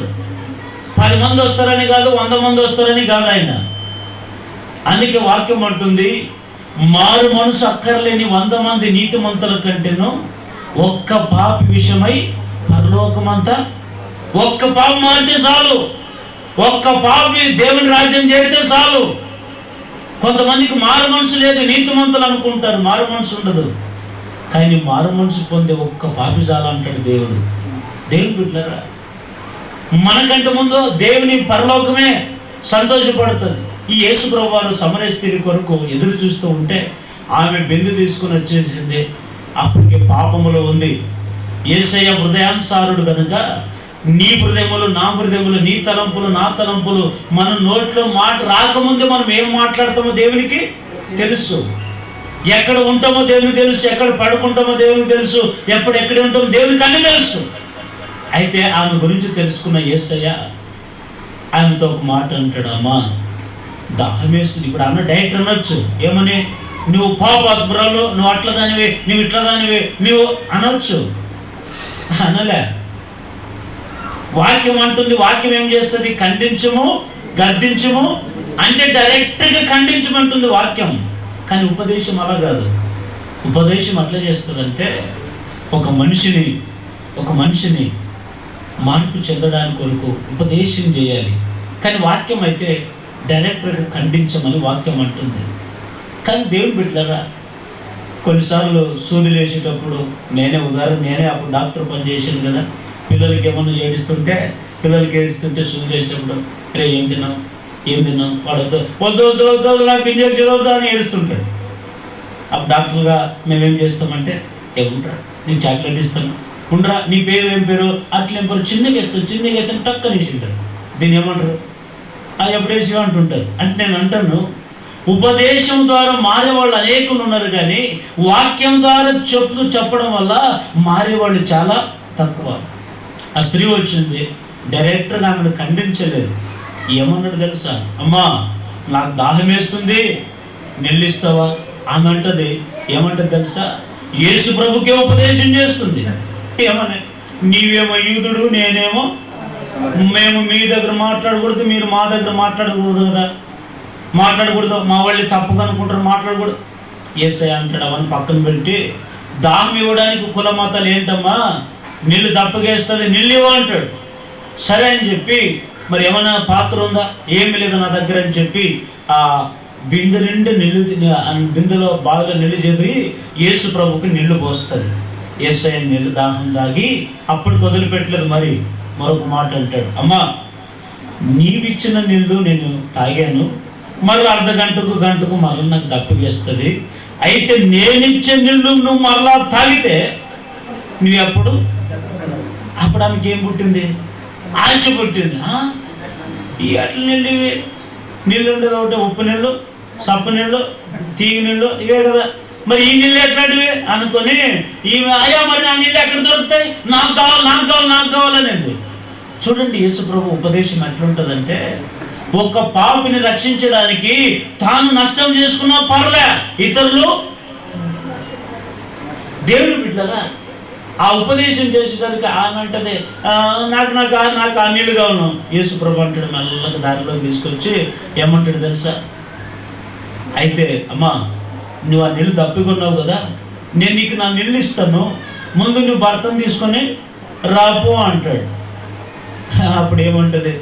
10 మంది వస్తారని కాదు, 100 మంది వస్తారని కాదు ఆయన. అందుకే వాక్యం అంటుంది, మారు మనసు అక్కర్లేని 100 మంది నీతిమంతుల కంటేనో ఒక్క పాపి విషయమై పరలోకమంతా. ఒక్క పాపం మారితే చాలు, ఒక్క పాపి దేవుని రాజ్యం చేరితే చాలు. కొంతమందికి మారు మనసు లేదు, నీతిమంతులు అనుకుంటారు, మారు మనసు ఉండదు. కానీ మారు మనసు పొందే ఒక్క పాపి చాలు అంటాడు దేవుడు. దేవుని బిడ్డలారా, మనకంటే ముందు దేవుని పరలోకమే సంతోషపడుతుంది. ఈ యేసు ప్రభు వారు సమరయ స్త్రీ కొరకు ఎదురు చూస్తూ ఉంటే ఆమె బిందె తీసుకుని వచ్చేసింది. అప్పటికే పాపములో ఉంది. యేసయ్య హృదయానుసారుడు కనుక నీ హృదయములు నా హృదయములు, నీ తలంపులు నా తలంపులు, మన నోట్లో మాట రాకముందే మనం ఏం మాట్లాడతామో దేవునికి తెలుసు. ఎక్కడ ఉంటామో దేవునికి తెలుసు, ఎక్కడ పడుకుంటామో దేవునికి తెలుసు, ఎక్కడ ఉంటామో దేవునికి అన్నీ తెలుసు. అయితే ఆమె గురించి తెలుసుకున్న యేసయ్య ఆమెతో ఒక మాట అంటాడు, అమ్మా దాహం వేస్తుంది. ఇప్పుడు ఆమె డైరెక్ట్ అనొచ్చు, ఏమని? నువ్వు పాపాత్మురాలు, నువ్వు అట్లా దానివే, నువ్వు ఇట్లా దానివే, నువ్వు అనొచ్చు. అనలే. వాక్యం అంటుంది, వాక్యం ఏం చేస్తుంది? ఖండించము, గద్దించము అంటే డైరెక్ట్గా ఖండించమంటుంది వాక్యం. కానీ ఉపదేశం అలా కాదు. ఉపదేశం అట్లా చేస్తుందంటే ఒక మనిషిని మార్పు చెందడానికి కొరకు ఉపదేశం చేయాలి. కానీ వాక్యం అయితే డైరెక్టర్గా ఖండించమని వాక్యం అంటుంది. కానీ దేవుని బిడ్డలారా, కొన్నిసార్లు సూదులు వేసేటప్పుడు నేనే అప్పుడు డాక్టర్ పని చేశాను కదా, పిల్లలకి ఏమన్నా ఏడుస్తుంటే సూదులు వేసేటప్పుడు రే ఏం తిన్నాం వాడు వద్దు నాకు ఇంజక్షన్ వద్దు అని ఏడుస్తుంటాడు. అప్పుడు డాక్టర్గా మేమేం చేస్తామంటే ఏముండ్రా నీకు చాక్లెట్ ఇస్తాను, ఉండరా నీ పేరు ఏం పేరు అట్లేం పేరు చిన్నగా వేస్తాను టక్కని వేసి ఉంటారు. దీన్ని ఏమంటారు ఎప్పుడు వేసి అంటుంటారు. అంటే నేను అంటాను, ఉపదేశం ద్వారా మారేవాళ్ళు అనేకులు ఉన్నారు, కానీ వాక్యం ద్వారా చెప్పడం వల్ల మారేవాళ్ళు చాలా తక్కువ. ఆ స్త్రీ వచ్చింది, డైరెక్టర్గా ఆమెను ఖండించలేదు. ఏమన్నాడు తెలుసా? అమ్మా నాకు దాహం వేస్తుంది, నిల్లిస్తావా? ఆమె అంటది, ఏమంటది తెలుసా? యేసు ప్రభుకే ఉపదేశం చేస్తుంది. ఏమన్నా నీవేమో యూదుడు, నేనేమో మేము మీ దగ్గర మాట్లాడకూడదు, మీరు మా దగ్గర మాట్లాడకూడదు కదా, మాట్లాడకూడదు, మా వాళ్ళు తప్పుగా అనుకుంటారు, మాట్లాడకూడదు. యేసయ్య అంటాడు, అవన్నీ పక్కన పెట్టి దాహం ఇవ్వడానికి కుల మతాలు ఏంటమ్మా, నీళ్ళు దప్పగేస్తుంది, నీళ్ళు ఇవ్వ అంటాడు. సరే అని చెప్పి, మరి ఏమైనా పాత్ర ఉందా? ఏమి లేదు నా దగ్గర అని చెప్పి ఆ బిందె నిండి బిందెలో బాగా నీళ్ళు చేది యేసు ప్రభుకి నీళ్లు పోస్తుంది. యేసయ్య నీళ్ళు దాహం తాగి అప్పుడు వదిలిపెట్టలేదు. మరి మరొక మాట అంటాడు, అమ్మా నీవిచ్చిన నీళ్ళు నేను తాగాను, మరి అర్ధ గంటకు మరలా నాకు దప్పిగేస్తుంది. అయితే నేనిచ్చే నీళ్ళు నువ్వు మరలా తాగితే నువ్వు అప్పుడు ఆమెకి ఏం పుట్టింది? ఆశ పుట్టింది. ఈ అట్ల నీళ్ళు ఉండేది ఒకటి, ఉప్పు నీళ్ళు, సప్పు నీళ్ళు, తీగి నీళ్ళు, ఇవే కదా, మరి ఈ నీళ్ళు ఎట్లాంటివి అనుకొని ఈమె అయ్యా మరి నా నీళ్ళు ఎక్కడ దొరుకుతాయి, నాకు కావాలనేది. చూడండి యేసు ప్రభు ఉపదేశం ఎట్లుంటుందంటే, ఒక పాపిని రక్షించడానికి తాను నష్టం చేసుకున్నా పర్లే, ఇతరులు దేవుని బిడ్డలారా ఆ ఉపదేశం చేసేసరికి ఆమె అంటది, నాకు ఆ నీళ్ళు కావాలి. యేసు ప్రభు అంటాడు, మెల్లగా దారిలోకి తీసుకొచ్చి ఏమంటాడు తెలుసా? అయితే అమ్మా నువ్వు ఆ నీళ్ళు తప్పికొన్నావు కదా, నేను నీకు నా నీళ్ళు ఇస్తాను, ముందు నువ్వు భర్తను తీసుకొని రాపో అంటాడు. అప్పుడు ఏమంటది?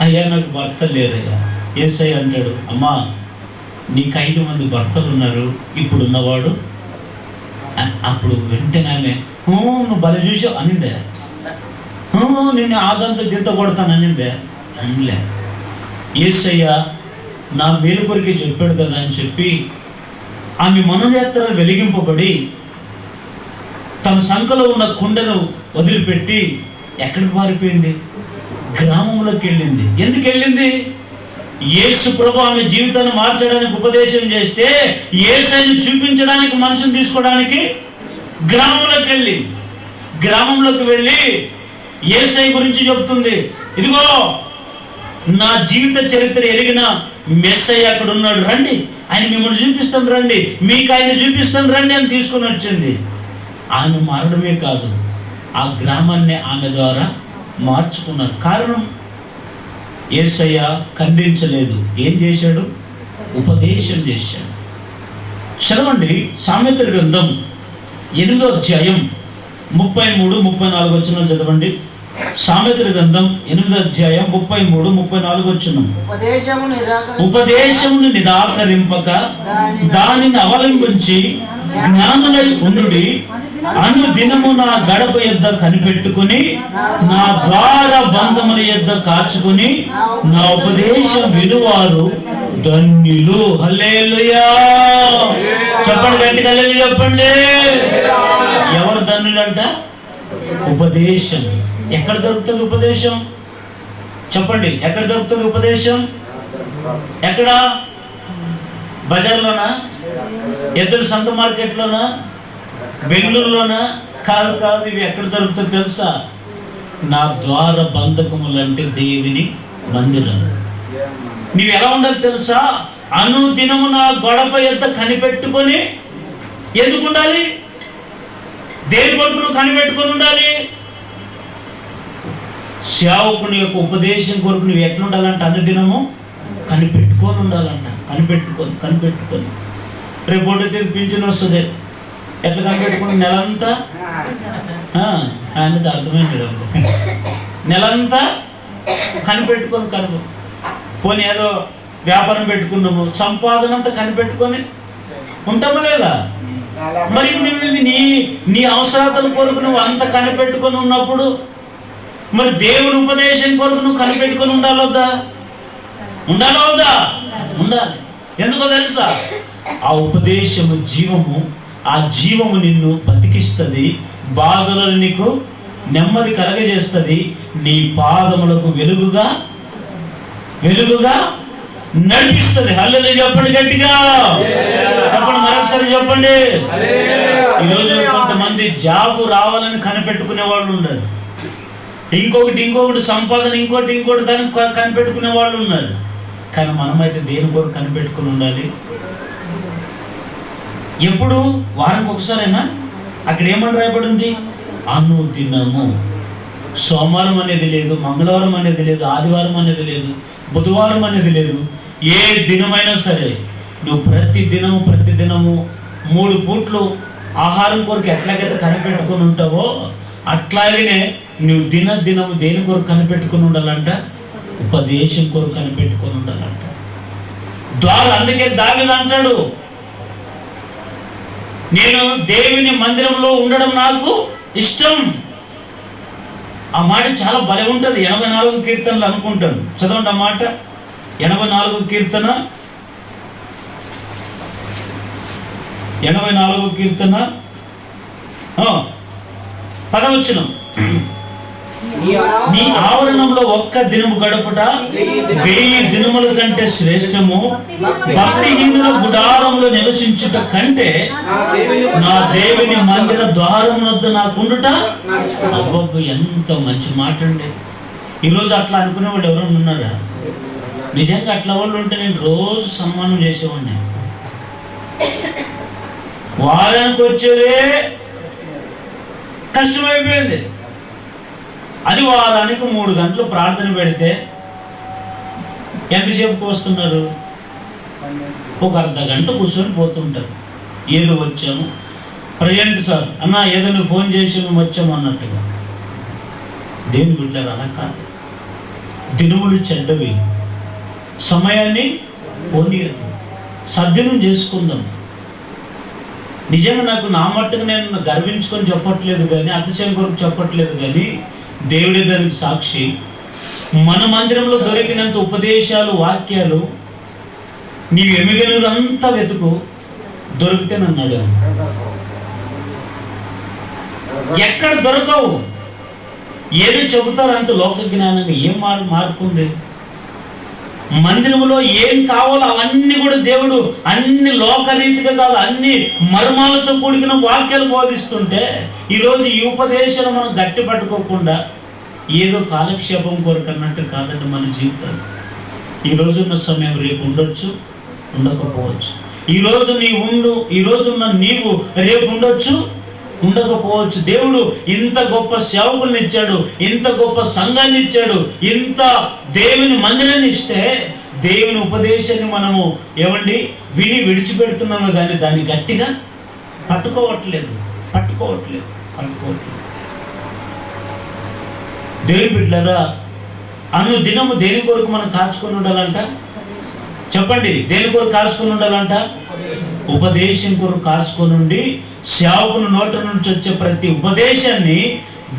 అయ్యా నాకు భర్త లేరయ్యా. యేసయ్య అంటాడు, అమ్మా నీకు 5 మంది భర్తలు ఉన్నారు, ఇప్పుడు ఉన్నవాడు. అప్పుడు వెంటనే ఆమె నువ్వు బలి చూసావు అనిందే, నిన్ను ఆదంతా దింత కొడతాను అనిందే. అనలే. యేసయ్య నా మేలు కొరికే చెప్పాడు కదా అని చెప్పి ఆమె మనోనేత్రాలు వెలిగింపబడి తన సంకలో ఉన్న కుండను వదిలిపెట్టి ఎక్కడికి పారిపోయింది? గ్రామంలోకి వెళ్ళింది. ఎందుకు వెళ్ళింది? యేసు ప్రభు ఆమె జీవితాన్ని మార్చడానికి ఉపదేశం చేస్తే యేసయ్యను చూపించడానికి మనుషుని తీసుకోవడానికి గ్రామంలోకి వెళ్ళి యేసయ్య గురించి చెప్తుంది. ఇదిగో నా జీవిత చరిత్ర ఎరిగిన మెస్సయ్య అక్కడ ఉన్నాడు, రండి ఆయన మిమ్మల్ని చూపిస్తాం, రండి మీకు ఆయన చూపిస్తాం రండి అని తీసుకొని వచ్చింది. ఆమె మారడమే కాదు, ఆ గ్రామాన్ని ఆమె ద్వారా మార్చుకున్నారు. కారణం యేసయ్య ఖండించలేదు, ఏం చేశాడు? ఉపదేశం చేశాడు. చదవండి సామెతల గ్రంథం 8వ అధ్యాయం 33-34 వచనం చదవండి. సామెతల గ్రంథం 8వ అధ్యాయం 33-34 వచనం. ఉపదేశమును నిరాకరింపక దానిని అవలంబించి జ్ఞానులై ఉండుడి, అను దినము నా గడప యొద్ద కనిపెట్టుకుని నా ద్వార బంధముల యొద్ద కాచుకుని నా ఉపదేశం వినువారు ధన్యులు. హల్లెలూయా చెప్పండి, గట్టిగా హల్లెలూయా చెప్పండి. ఎవరు ధన్యులంట? ఉపదేశం. ఎక్కడ దొరుకుతుంది ఉపదేశం? చెప్పండి, ఎక్కడ దొరుకుతుంది ఉపదేశం? ఎక్కడ? బజార్లోనా? ఎద్దుల సంత మార్కెట్లోనా? బెంగళూరులోనా? కాదు. ఇవి ఎక్కడ దొరుకుతుందో తెలుసా? నా ద్వార బంధకములంటే దేవుని మందిరం. నీవు ఎలా ఉండాలి తెలుసా? అనుదినము నా గడప యొద్ద కనిపెట్టుకొని. ఎందుకు ఉండాలి? దేని కొరకు నువ్వు కనిపెట్టుకొని ఉండాలి? సేవకుని యొక్క ఉపదేశం కొరకు నువ్వు ఎట్లా ఉండాలంట? అనుదినము కనిపెట్టుకొని ఉండాలంట. కనిపెట్టుకొని రేపు ఒకటి పింఛన్ వస్తుంది, ఎట్లా కనిపెట్టుకుని నెలంతా ఆయనకు అర్థమైంది, నెలంతా కనిపెట్టుకొని పోనీ ఏదో వ్యాపారం పెట్టుకున్నాము, సంపాదన అంతా కనిపెట్టుకొని ఉంటామా లేదా? మరి నువ్వు నీ అవసరాల కొరకు నువ్వు అంత కనిపెట్టుకొని ఉన్నప్పుడు మరి దేవుని ఉపదేశం కొరకు నువ్వు కనిపెట్టుకొని ఉండాలి వద్దా? ఉండాలి. ఎందుకో తెలుసా? ఆ ఉపదేశము జీవము, ఆ జీవము నిన్ను బతికిస్తుంది, బాధలను నీకు నెమ్మది కలగజేస్తుంది, నీ పాదములకు వెలుగుగా నడిపిస్తుంది. హల్లెలూయా చెప్పండి గట్టిగా, చెప్పండి మరొకసారి చెప్పండి. ఈరోజు కొంతమంది జాబు రావాలని కనిపెట్టుకునే వాళ్ళు ఉన్నారు, ఇంకొకటి సంపాదన ఇంకోటి దాన్ని కనిపెట్టుకునే వాళ్ళు ఉన్నారు. కానీ మనమైతే దేని కొరకు కనిపెట్టుకుని ఉండాలి? ఎప్పుడు? వారానికి ఒకసారైనా? అక్కడ ఏమని రాయబడింది? అనుదినము. సోమవారం అనేది లేదు, మంగళవారం అనేది లేదు, ఆదివారం అనేది లేదు, బుధవారం అనేది లేదు. ఏ దినమైనా సరే నువ్వు ప్రతి దినము 3 పూట్లు ఆహారం కొరకు ఎట్లాగైతే కనిపెట్టుకుని ఉంటావో అట్లాగనే నువ్వు దినము దేని కొరకు కనిపెట్టుకుని ఉండాలంట? ఉపదేశం కొరకు కనిపెట్టుకొని ఉండాలంట. అందుకే దావీదు అంటాడు, నేను దేవుని మందిరంలో ఉండడం నాకు ఇష్టం. ఆ మాట చాలా భలే ఉంటుంది. 84 కీర్తనలు అనుకుంటాను, చదవండి ఆ మాట. 84 కీర్తన 10వ వచనం. నీ ఆవరణంలో ఒక్క దినము గడుపుట 1000 దినముల కంటే శ్రేష్టము, భక్తిహీనుల గుడారంలో నివసించుట కంటే నా దేవుని మందిర ద్వారం వద్ద నాకుండుట. అబ్బబ్బు, ఎంత మంచి మాట అండి. ఈరోజు అట్లా అనుకునే వాళ్ళు ఎవరైనా ఉన్నారా? నిజంగా అట్లా వాళ్ళు ఉంటే నేను రోజు సన్మానం చేసేవాడిని. వారానికి వచ్చేదే కష్టమైపోయింది. అది వారానికి 3 గంటలు ప్రార్థన పెడితే ఎంతసేపుకి వస్తున్నారు? ఒక అర్ధ గంట కూర్చొని పోతుంటారు. ఏదో వచ్చాము, ప్రజెంట్ సార్ అన్న ఏదో నువ్వు ఫోన్ చేసి మేము వచ్చాము అన్నట్టుగా. దేవుని బిడ్డలారా, అలా కాదు. దినములు చెడ్డవి, సమయాన్ని పోనీయద్దు, సద్దినం చేసుకుందాం. నిజంగా నాకు నా మట్టుకు నేను గర్వించుకొని చెప్పట్లేదు కానీ, అతిశయం కొరకు చెప్పట్లేదు కానీ, దేవుడే దానికి సాక్షి. మన మందిరంలో దొరికినంత ఉపదేశాలు, వాక్యాలు నీవు ఎమిగనంతా వెతుకు, దొరికితే నన్నాడు. ఎక్కడ దొరకవు. ఏదో చెబుతారు అంత లోక జ్ఞానంగా. ఏం మార్పు ఉంది? మందిరంలో ఏం కావాలో అవన్నీ కూడా దేవుడు అన్ని లోకరీతిగా కాదు, అన్ని మర్మాలతో కూడిన వాక్యాలు బోధిస్తుంటే ఈరోజు ఈ ఉపదేశాలు మనం గట్టి పట్టుకోకుండా ఏదో కాలక్షేపం కొరకు అన్నట్టు కాదండి మన జీవితాలు. ఈరోజున్న సమయం రేపు ఉండొచ్చు, ఉండకపోవచ్చు. ఈరోజు ఈరోజున్న నీవు రేపు ఉండొచ్చు, ఉండకపోవచ్చు. దేవుడు ఇంత గొప్ప సేవకుల్ని ఇచ్చాడు, ఇంత గొప్ప సంఘాన్ని ఇచ్చాడు, ఇంత దేవుని మందిరాన్ని ఇస్తే దేవుని ఉపదేశాన్ని మనము విని విడిచిపెడుతున్నాము కానీ దాన్ని గట్టిగా పట్టుకోవట్లేదు. దేవుని బిడ్డలారా, దినము దేని కొరకు మనం కాచుకొని ఉండాలంట? చెప్పండి, దేని కొరకు కాచుకొని ఉండాలంట? ఉపదేశం కొరకు కాచుకొని ఉండి సేవకుని నోట నుంచి వచ్చే ప్రతి ఉపదేశాన్ని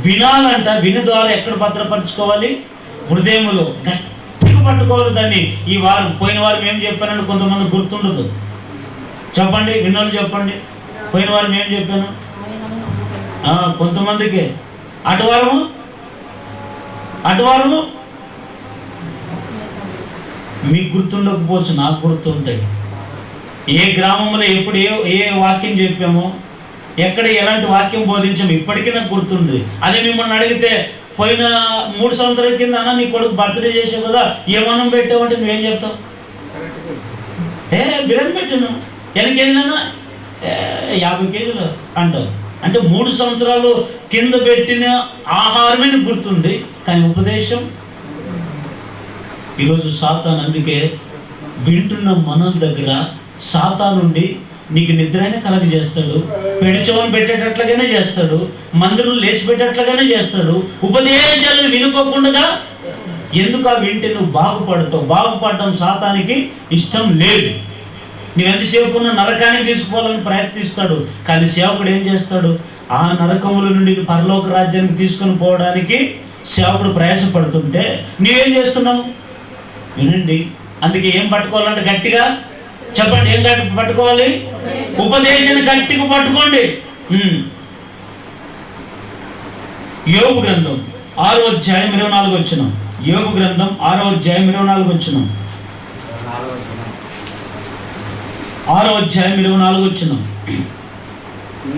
వినాలంట. విని ద్వారా ఎక్కడ భద్రపరచుకోవాలి? హృదయములో గట్టిగా పట్టుకోవాలి దాన్ని. ఈ వారం, పోయిన వారం ఏం చెప్పానని కొంతమంది గుర్తుండదు. చెప్పండి, విన్నోళ్ళు చెప్పండి, పోయిన వారం ఏం చెప్పాను? కొంతమందికి అటువారము మీకు గుర్తుండకపోవచ్చు, నాకు గుర్తుంటాయి. ఏ గ్రామంలో ఎప్పుడు ఏ వాక్యం చెప్పామో, ఎక్కడ ఎలాంటి వాక్యం బోధించాము ఇప్పటికీ నాకు గుర్తుంది. అదే మిమ్మల్ని అడిగితే పోయిన 3 సంవత్సరాల కింద అన్న నీ కొడుకు బర్త్డే చేసావు కదా, ఏమన్నం పెట్టావంటే నువ్వేం చెప్తావు? బిర్యానీ పెట్టాను. ఎన్ని కేజీలన్నా? 50 కేజీలు అంటావు. అంటే 3 సంవత్సరాలు కింద పెట్టిన ఆహారమే నీకు గుర్తుంది, కానీ ఉపదేశం. ఈరోజు సాతాను అందుకే వింటున్న మనల దగ్గర సాతానుండి నీకు నిద్రైనా కలగజేస్తాడు, పెడిచవని పెట్టేటట్లుగానే చేస్తాడు, మందిరం లేచి పెట్టేట్లుగానే చేస్తాడు, ఉపదేశాలను వినుకోకుండా ఎందుకు ఆ వింటే నువ్వు బాగుపడతావు. బాగుపడడం సాతానికి ఇష్టం లేదు. నువ్వెంతసేపు ఉన్న నరకానికి తీసుకుపోవాలని ప్రయత్నిస్తాడు. కానీ సేవకుడు ఏం చేస్తాడు? ఆ నరకముల నుండి పరలోక రాజ్యానికి తీసుకొని పోవడానికి సేవకుడు ప్రయాసపడుతుంటే నువ్వేం చేస్తున్నావు? వినండి, అందుకే ఏం పట్టుకోవాలంటే గట్టిగా చెప్పండి. ఏం పట్టుకోవాలి? ఉపదేశాన్ని గట్టిగా పట్టుకోండి. యోబు గ్రంథం 6వ అధ్యాయం 24 వచనం. యోబు గ్రంథం 6వ అధ్యాయం 24 వచనం. 6వ అధ్యాయం 24 వచనం.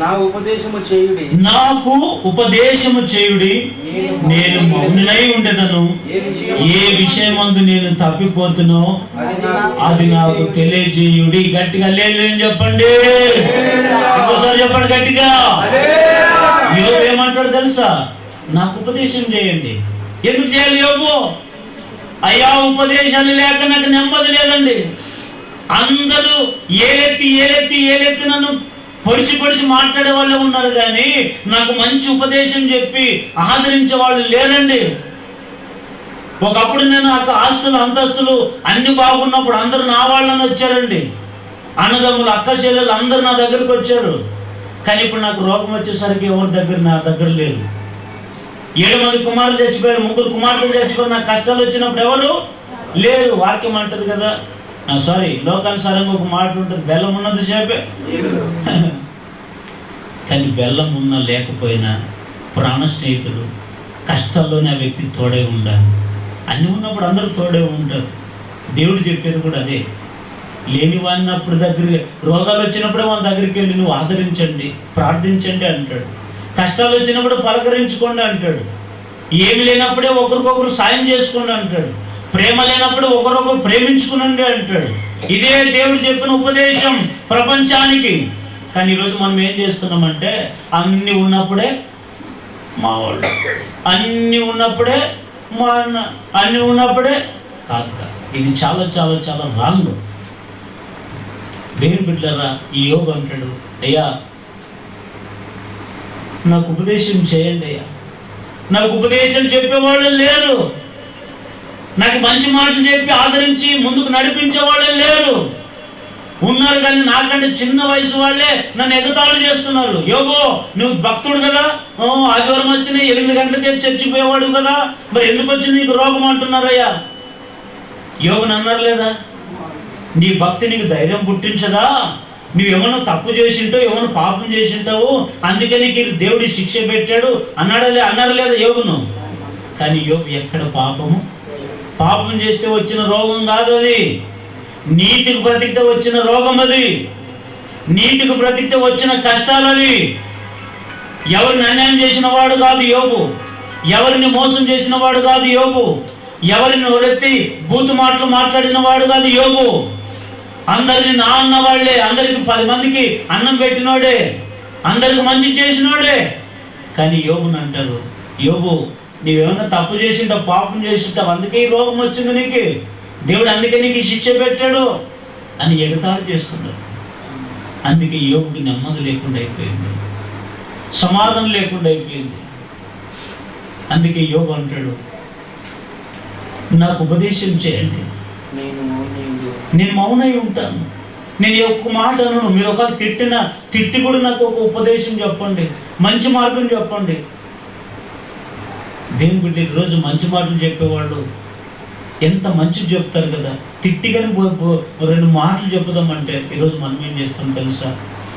నాకు ఉపదేశము చేయుడి, నేను మౌనై ఉండెదను. ఏ విషయమందు నేను తప్పిపోతునో అది నాకు తెలియజేయుడి. గట్టిగా లేదు చెప్పండి. ఇంకోసారి చెప్పండి గట్టిగా. యోబు ఏమంటాడు తెలుసా? నాకు ఉపదేశం చేయండి. ఎందుకు చేయాలి యోబు? అయ్యా, ఉపదేశాలు లేక నాకు నెమ్మది లేదండి. అందరూ ఏలెత్తి నన్ను పొడిచి మాట్లాడే వాళ్ళే ఉన్నారు, కానీ నాకు మంచి ఉపదేశం చెప్పి ఆదరించే వాళ్ళు లేరండి. ఒకప్పుడు నేను నాకు ఆస్తులు అంతస్తులు అన్ని బాగున్నప్పుడు అందరూ నా వాళ్ళని వచ్చారండి. అన్నదమ్ములు, అక్క చెల్లెలు అందరూ నా దగ్గరికి వచ్చారు. కానీ ఇప్పుడు నాకు రోగం వచ్చేసరికి నా దగ్గర లేరు. 7 మంది కుమారులు చచ్చిపోయారు, 3 కుమార్తెలు చచ్చిపోయారు. నాకు కష్టాలు వచ్చినప్పుడు ఎవరు లేరు. వాక్యం అంటది కదా, లోకానుసారంగా ఒక మాట ఉంటుంది, బెల్లం ఉన్నది చేపే. కానీ బెల్లం ఉన్నా లేకపోయినా ప్రాణ స్నేహితుడు కష్టాల్లోనే ఆ వ్యక్తి తోడే ఉండాలి. అన్నీ ఉన్నప్పుడు అందరూ తోడే ఉంటారు. దేవుడు చెప్పేది కూడా అదే. లేని వాడినప్పుడు రోగాలు వచ్చినప్పుడే వాళ్ళ దగ్గరికి వెళ్ళి నువ్వు ఆదరించండి, ప్రార్థించండి అంటాడు. కష్టాలు వచ్చినప్పుడు పలకరించుకోండి అంటాడు. ఏమి లేనప్పుడే ఒకరికొకరు సాయం చేసుకోండి అంటాడు. ప్రేమ లేనప్పుడు ఒకరొకరు ప్రేమించుకునండి అంటాడు. ఇదే దేవుడు చెప్పిన ఉపదేశం ప్రపంచానికి. కానీ ఈరోజు మనం ఏం చేస్తున్నామంటే అన్నీ ఉన్నప్పుడే మా వాళ్ళు, అన్నీ ఉన్నప్పుడే మా అన్న, అన్నీ ఉన్నప్పుడే కాదు. ఇది చాలా చాలా చాలా రాంగ్. దేవుని బిడ్డలారా, ఈ యోబు అంటాడు, అయ్యా నాకు ఉపదేశం చేయండి అయ్యా. నాకు ఉపదేశం చెప్పేవాళ్ళు లేరు. నాకు మంచి మాటలు చెప్పి ఆదరించి ముందుకు నడిపించే వాళ్ళే లేరు. ఉన్నారు కానీ నాకంటే చిన్న వయసు వాళ్ళే నన్ను ఎగతాళి చేస్తున్నారు. యోబు, నువ్వు భక్తుడు కదా, ఆదివారం వచ్చిన 8 గంటలకే చర్చికి పోయేవాడు కదా, మరి ఎందుకు వచ్చింది నీకు రోగం అంటున్నారయ్యా. యోబుని అన్నారు లేదా? నీ భక్తి నీకు ధైర్యం పుట్టించదా? నువ్వేమన్నా తప్పు చేసింటావు, ఏమన్నా పాపం చేసింటావు, అందుకే నీకు దేవుడి శిక్ష పెట్టాడు అన్నారు లేదా యోబును? కానీ యోబు ఎక్కడ పాపం చేస్తే వచ్చిన రోగం కాదు అది. నీతికి బ్రతికితే వచ్చిన రోగం అది. నీతికి బ్రతికితే వచ్చిన కష్టాలు అవి. ఎవరిని అన్యాయం చేసిన వాడు కాదు యోబు. ఎవరిని మోసం చేసిన వాడు కాదు యోబు. ఎవరిని ఒడెత్తి బూతు మాటలు మాట్లాడిన వాడు కాదు యోబు. అందరిని నా అన్న వాళ్ళే, అందరికి 10 మందికి అన్నం పెట్టినోడే, అందరికి మంచి చేసినోడే. కానీ యోబుని అంటారు, యోబు నీవేమన్నా తప్పు చేసింటావు, పాపం చేసింటావు, అందుకే ఈ రోగం వచ్చింది నీకు, దేవుడు అందుకే నీకు శిక్ష పెట్టాడు అని ఎగతాళి చేస్తున్నారు. అందుకే యోబుకి నెమ్మది లేకుండా అయిపోయింది, సమాధానం లేకుండా అయిపోయింది. అందుకే యోబు అంటాడు, నాకు ఉపదేశం చేయండి, నేను మౌనై ఉంటాను, నేను ఒక్క మాట అనను. మీరు ఒకవేళ తిట్టి కూడా నాకు ఒక ఉపదేశం చెప్పండి, మంచి మార్గం చెప్పండి. దేవుని బిడ్డ ఈరోజు మంచి మాటలు చెప్పేవాళ్ళు ఎంత మంచిది చెప్తారు కదా. తిట్టిగాని 2 మాటలు చెప్పుదామంటే ఈరోజు మనం ఏం చేస్తాం తెలుసా?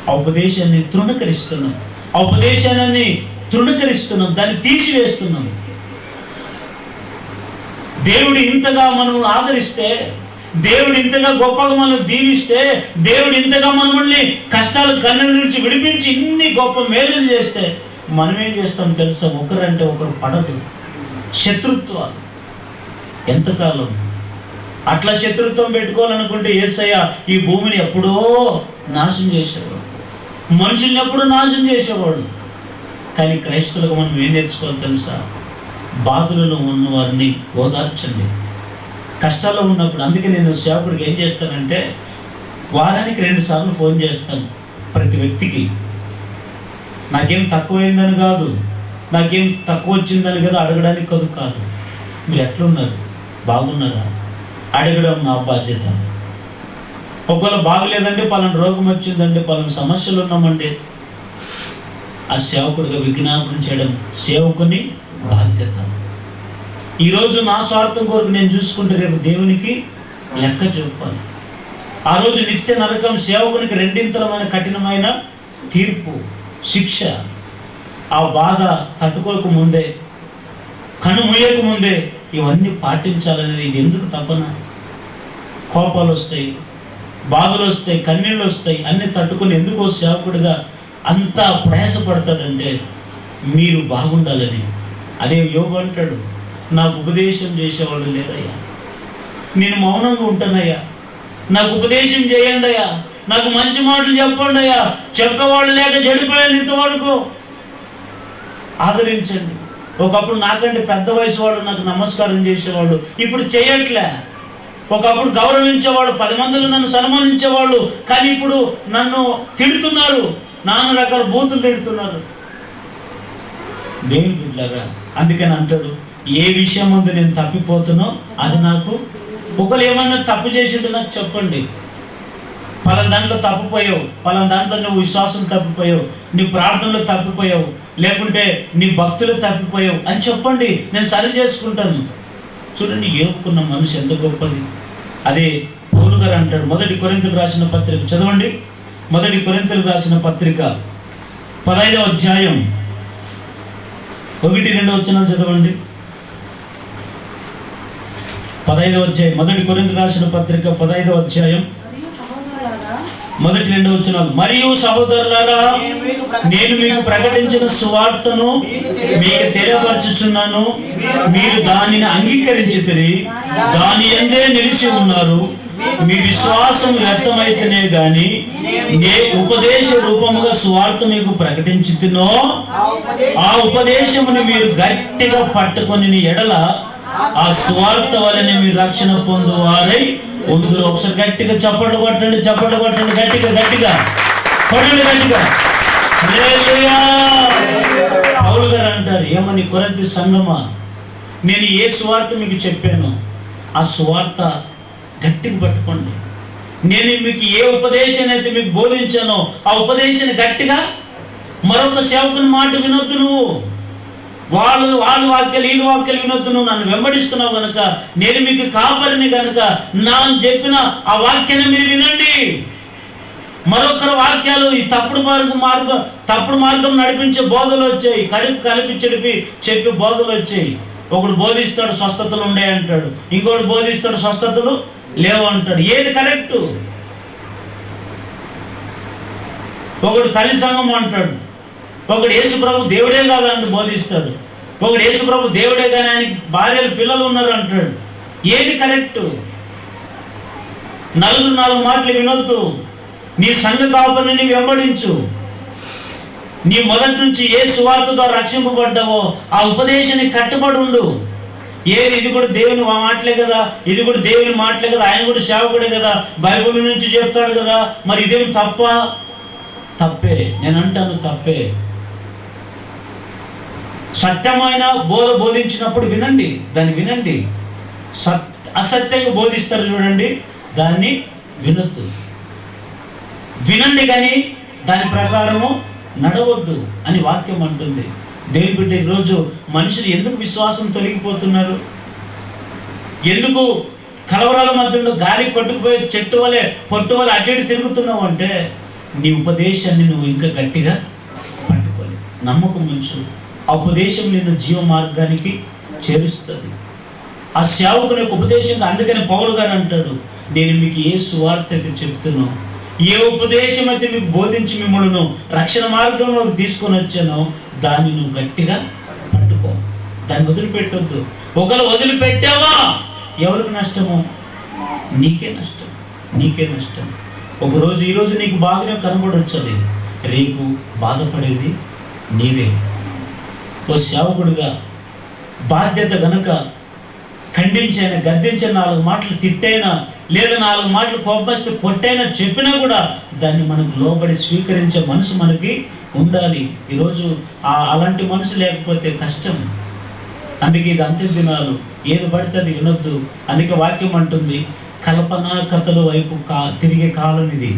ఆ ఉపదేశాన్ని తృణకరిస్తున్నాం, దాన్ని తీసివేస్తున్నాం. దేవుడు ఇంతగా మనం ఆదరిస్తే, దేవుడు ఇంతగా గొప్పగా మనం దీవిస్తే, దేవుడు ఇంతగా మనల్ని కష్టాలు కన్నెల నుంచి విడిపించి ఇన్ని గొప్ప మేలులు చేస్తే మనం ఏం చేస్తాం తెలుసా? ఒకరంటే ఒకరు పడదు, శత్రుత్వాలు. ఎంతకాలం అట్లా శత్రుత్వం పెట్టుకోవాలనుకుంటే యేసయ్య ఈ భూమిని ఎప్పుడో నాశనం చేసేవాడు, మనుషుల్ని ఎప్పుడో నాశనం చేసేవాడు. కానీ క్రైస్తవులకు మనం ఏం నేర్చుకోవాలి తెలుసా? బాధలలో ఉన్న వారిని ఓదార్చండి, కష్టాల్లో ఉన్నప్పుడు. అందుకే నేను సేవకుడికి ఏం చేస్తానంటే వారానికి 2 సార్లు ఫోన్ చేస్తాను ప్రతి వ్యక్తికి. నాకేం తక్కువైందని కాదు, నాకేం తక్కువ వచ్చిందని కదా అడగడానికి కాదు. మీరు ఎట్లున్నారు, బాగున్నారా అడగడం నా బాధ్యత. ఒకవేళ బాగలేదంటే పలానా రోగం వచ్చిందండి, పలానా సమస్యలు ఉన్నామండి, ఆ సేవకుడిగా విజ్ఞాపనం చేయడం సేవకుని బాధ్యత. ఈరోజు నా స్వార్థం కొరకు నేను చూసుకుంటే రేపు దేవునికి లెక్క చెప్పాలి. ఆ రోజు నిత్య నరకం, సేవకునికి రెండింతలమైన కఠినమైన తీర్పు, శిక్ష. ఆ బాధ తట్టుకోక ముందే, కను మూయక ముందే ఇవన్నీ పాటించాలనేది ఇది ఎందుకు తపన? కోపాలు వస్తాయి, బాధలు వస్తాయి, కన్నీళ్ళు వస్తాయి, అన్నీ తట్టుకొని ఎందుకో సేవకుడిగా అంత ప్రయాసపడతాడంటే మీరు బాగుండాలని. అదే యోబు అంటాడు, నాకు ఉపదేశం చేసేవాళ్ళు లేరయ్యా, నేను మౌనంగా ఉంటానయ్యా, నాకు ఉపదేశం చేయండి అయ్యా, నాకు మంచి మాటలు చెప్పండి అయ్యా, చెప్పేవాళ్ళు లేక చెడిపోయాను ఇంతవరకు, ఆదరించండి. ఒకప్పుడు నాకంటే పెద్ద వయసు వాళ్ళు నాకు నమస్కారం చేసేవాళ్ళు, ఇప్పుడు చేయట్లే. ఒకప్పుడు గౌరవించేవాళ్ళు, 10 మందిలో నన్ను సన్మానించేవాళ్ళు, కానీ ఇప్పుడు నన్ను తిడుతున్నారు, నాన్న రకాల బూతులు తిడుతున్నారు. దేవుని బిడ్డలారా, అందుకని అంటాడు, ఏ విషయం ముందు నేను తప్పిపోతున్నో అది నాకు, ఒకరు ఏమన్నా తప్పు చేసిందో నాకు చెప్పండి. పలానా దాంట్లో తప్పిపోయావు, పలానా దాంట్లో నువ్వు విశ్వాసం తప్పిపోయావు, నీ ప్రార్థనలో తప్పిపోయావు, లేకుంటే నీ భక్తులు తప్పిపోయావు అని చెప్పండి, నేను సరి చేసుకుంటాను. చూడండి యోబుకున్న మనసు ఎంత గొప్పది. అదే పౌలు గారు అంటాడు, 1 కొరింథీయులకు రాసిన పత్రిక చదవండి. 1 కొరింథీయులకు రాసిన పత్రిక 15వ అధ్యాయం 1-2 వచనాలు చదవండి. 15వ అధ్యాయం 1 కొరింథీయులకు రాసిన పత్రిక 15వ అధ్యాయం 1-2 వచనాలు. మరియు సహోదరులారా, నేను మీకు ప్రకటించిన సువార్తను మీకు తెలియపరచుచున్నాను, మీరు దానిని అంగీకరించితిరి, దాని యందే నిలిచి ఉన్నారు. మీ విశ్వాసం వ్యర్థమైతేనే గాని నే ఉపదేశ రూపముగా సువార్త మీకు ప్రకటించుతున్నో ఆ ఉపదేశముని మీరు గట్టిగా పట్టుకొని ఎడల ఆ సువార్త వలన మీరు రక్షణ పొందువారై ఉందురు. ఒకసారి గట్టిగా చప్పట్లు కొట్టండి, చప్పట్లు కొట్టండి, గట్టిగా గట్టిగా కొట్టండి, గట్టిగా. హల్లెలూయా. పౌలు గారు అంటారు, ఏమని, కొరింథీ సంఘమా, నేను ఏ సువార్త మీకు చెప్పాను ఆ సువార్త గట్టిగా పట్టుకోండి. నేను మీకు ఏ ఉపదేశాన్ని అయితే మీకు బోధించానో ఆ ఉపదేశాన్ని గట్టిగా, మరొక సేవకుని మాట వినొద్దు నువ్వు, వాళ్ళ వాక్యాలు వీళ్ళ వాక్యాలు వినొద్దు, నువ్వు నన్ను వెంబడిస్తున్నావు కనుక, నేను మీకు కాపరిని కనుక నా చెప్పిన ఆ వాక్యాన్ని మీరు వినండి. మరొకరు వాక్యాలు ఈ తప్పుడు మార్గం నడిపించే బోధలు వచ్చాయి, కలిపి చెడిపి చెప్పే బోధలు వచ్చాయి. ఒకడు బోధిస్తాడు స్వస్థతలు ఉండే అంటాడు, ఇంకోటి బోధిస్తాడు స్వస్థతలు లేవు అంటాడు. ఏది కరెక్టు? ఒకడు తల్లి సంఘం అంటాడు, ఒకడు యేసు ప్రభు దేవుడే కాదని బోధిస్తాడు, ఒకడు యేసు ప్రభు దేవుడే కానీ ఆయనకి భార్యలు పిల్లలు ఉన్నారు అంటాడు. ఏది కరెక్టు? 4 మాటలు వినొద్దు. నీ సంఘ కాపరిని వెంబడించు. నీ మొదటి నుంచి ఏ సువార్త ద్వారా రక్షింపబడ్డావో ఆ ఉపదేశానికి కట్టుబడి ఉండు. ఏది, ఇది కూడా దేవుని మాటలే కదా, ఇది కూడా దేవుని మాటలే కదా, ఆయన కూడా సేవకుడే కదా, బైబిల్ నుంచి చెప్తాడు కదా, మరి ఇదేం తప్పే. నేను అంటాను తప్పే. సత్యమైన బోధించినప్పుడు వినండి, దాన్ని వినండి. అసత్యంగా బోధిస్తారు చూడండి, దాన్ని వినొద్దు. వినండి కానీ దాని ప్రకారము నడవద్దు అని వాక్యం అంటుంది. దేవుని బిడ్డ, ఈరోజు మనుషులు ఎందుకు విశ్వాసం తొలగిపోతున్నారు? ఎందుకు కలవరాల మధ్యలో గాలి కొట్టుకుపోయి చెట్టు వలె పొట్టు వలె అటు తిరుగుతున్నావు అంటే, నీ ఉపదేశాన్ని నువ్వు ఇంకా గట్టిగా పట్టుకోలేదు. నమ్మకం ఉంచు. ఆ ఉపదేశం నిన్ను జీవ మార్గానికి చేరుస్తుంది. ఆ సేవకుని యొక్క ఉపదేశంగా, అందుకని పౌలు గారు అంటాడు, నేను మీకు ఏ సువార్త అయితే చెప్తున్నాను, ఏ ఉపదేశం అయితే మీకు బోధించి మిమ్మల్ని రక్షణ మార్గంలో తీసుకొని వచ్చానో దాన్ని నువ్వు గట్టిగా పట్టుకో, దాన్ని వదిలిపెట్టొద్దు. ఒకరు వదిలిపెట్టావా ఎవరికి నష్టము? నీకే నష్టం. ఒకరోజు ఈరోజు నీకు బాగానే కనబడొచ్చది, రేపు బాధపడేది నీవే. ఓ సేవకుడిగా బాధ్యత గనక ఖండించైనా గద్దించిన 4 మాటలు తిట్టైనా లేదా 4 మాటలు కోపస్తే కొట్టైనా చెప్పినా కూడా దాన్ని మనకు లోబడి స్వీకరించే మనసు మనకి ఉండాలి. ఈరోజు అలాంటి మనసు లేకపోతే కష్టం. అందుకే ఇది అంత్య దినాలు, ఏది పడితే అది వినొద్దు. అందుకే వాక్యం అంటుంది, కల్పన కథల వైపు తిరిగే కాలం ఇది.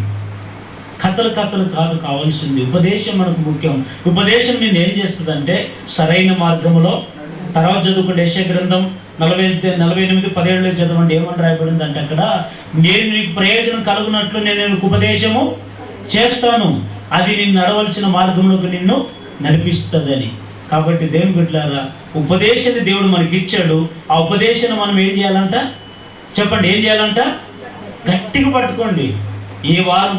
కథలు కాదు కావాల్సింది, ఉపదేశం మనకు ముఖ్యం. ఉపదేశం నేను ఏం చేస్తుందంటే సరైన మార్గంలో. తర్వాత చదువుకుంటే యెషయా గ్రంథం 48:17 చదవండి, ఏమని రాయబడింది అంటే అక్కడ, నేను నీకు ప్రయోజనం కలుగునట్లు నేను నీకు ఉపదేశము చేస్తాను, అది నిన్ను నడవలసిన మార్గంలోకి నిన్ను నడిపిస్తుందని. కాబట్టి దేవుని బిడ్డలారా, ఉపదేశాన్ని దేవుడు మనకి ఇచ్చాడు. ఆ ఉపదేశాన్ని మనం ఏం చేయాలంట చెప్పండి, ఏం చేయాలంట? గట్టిగా పట్టుకోండి. ఈ వారం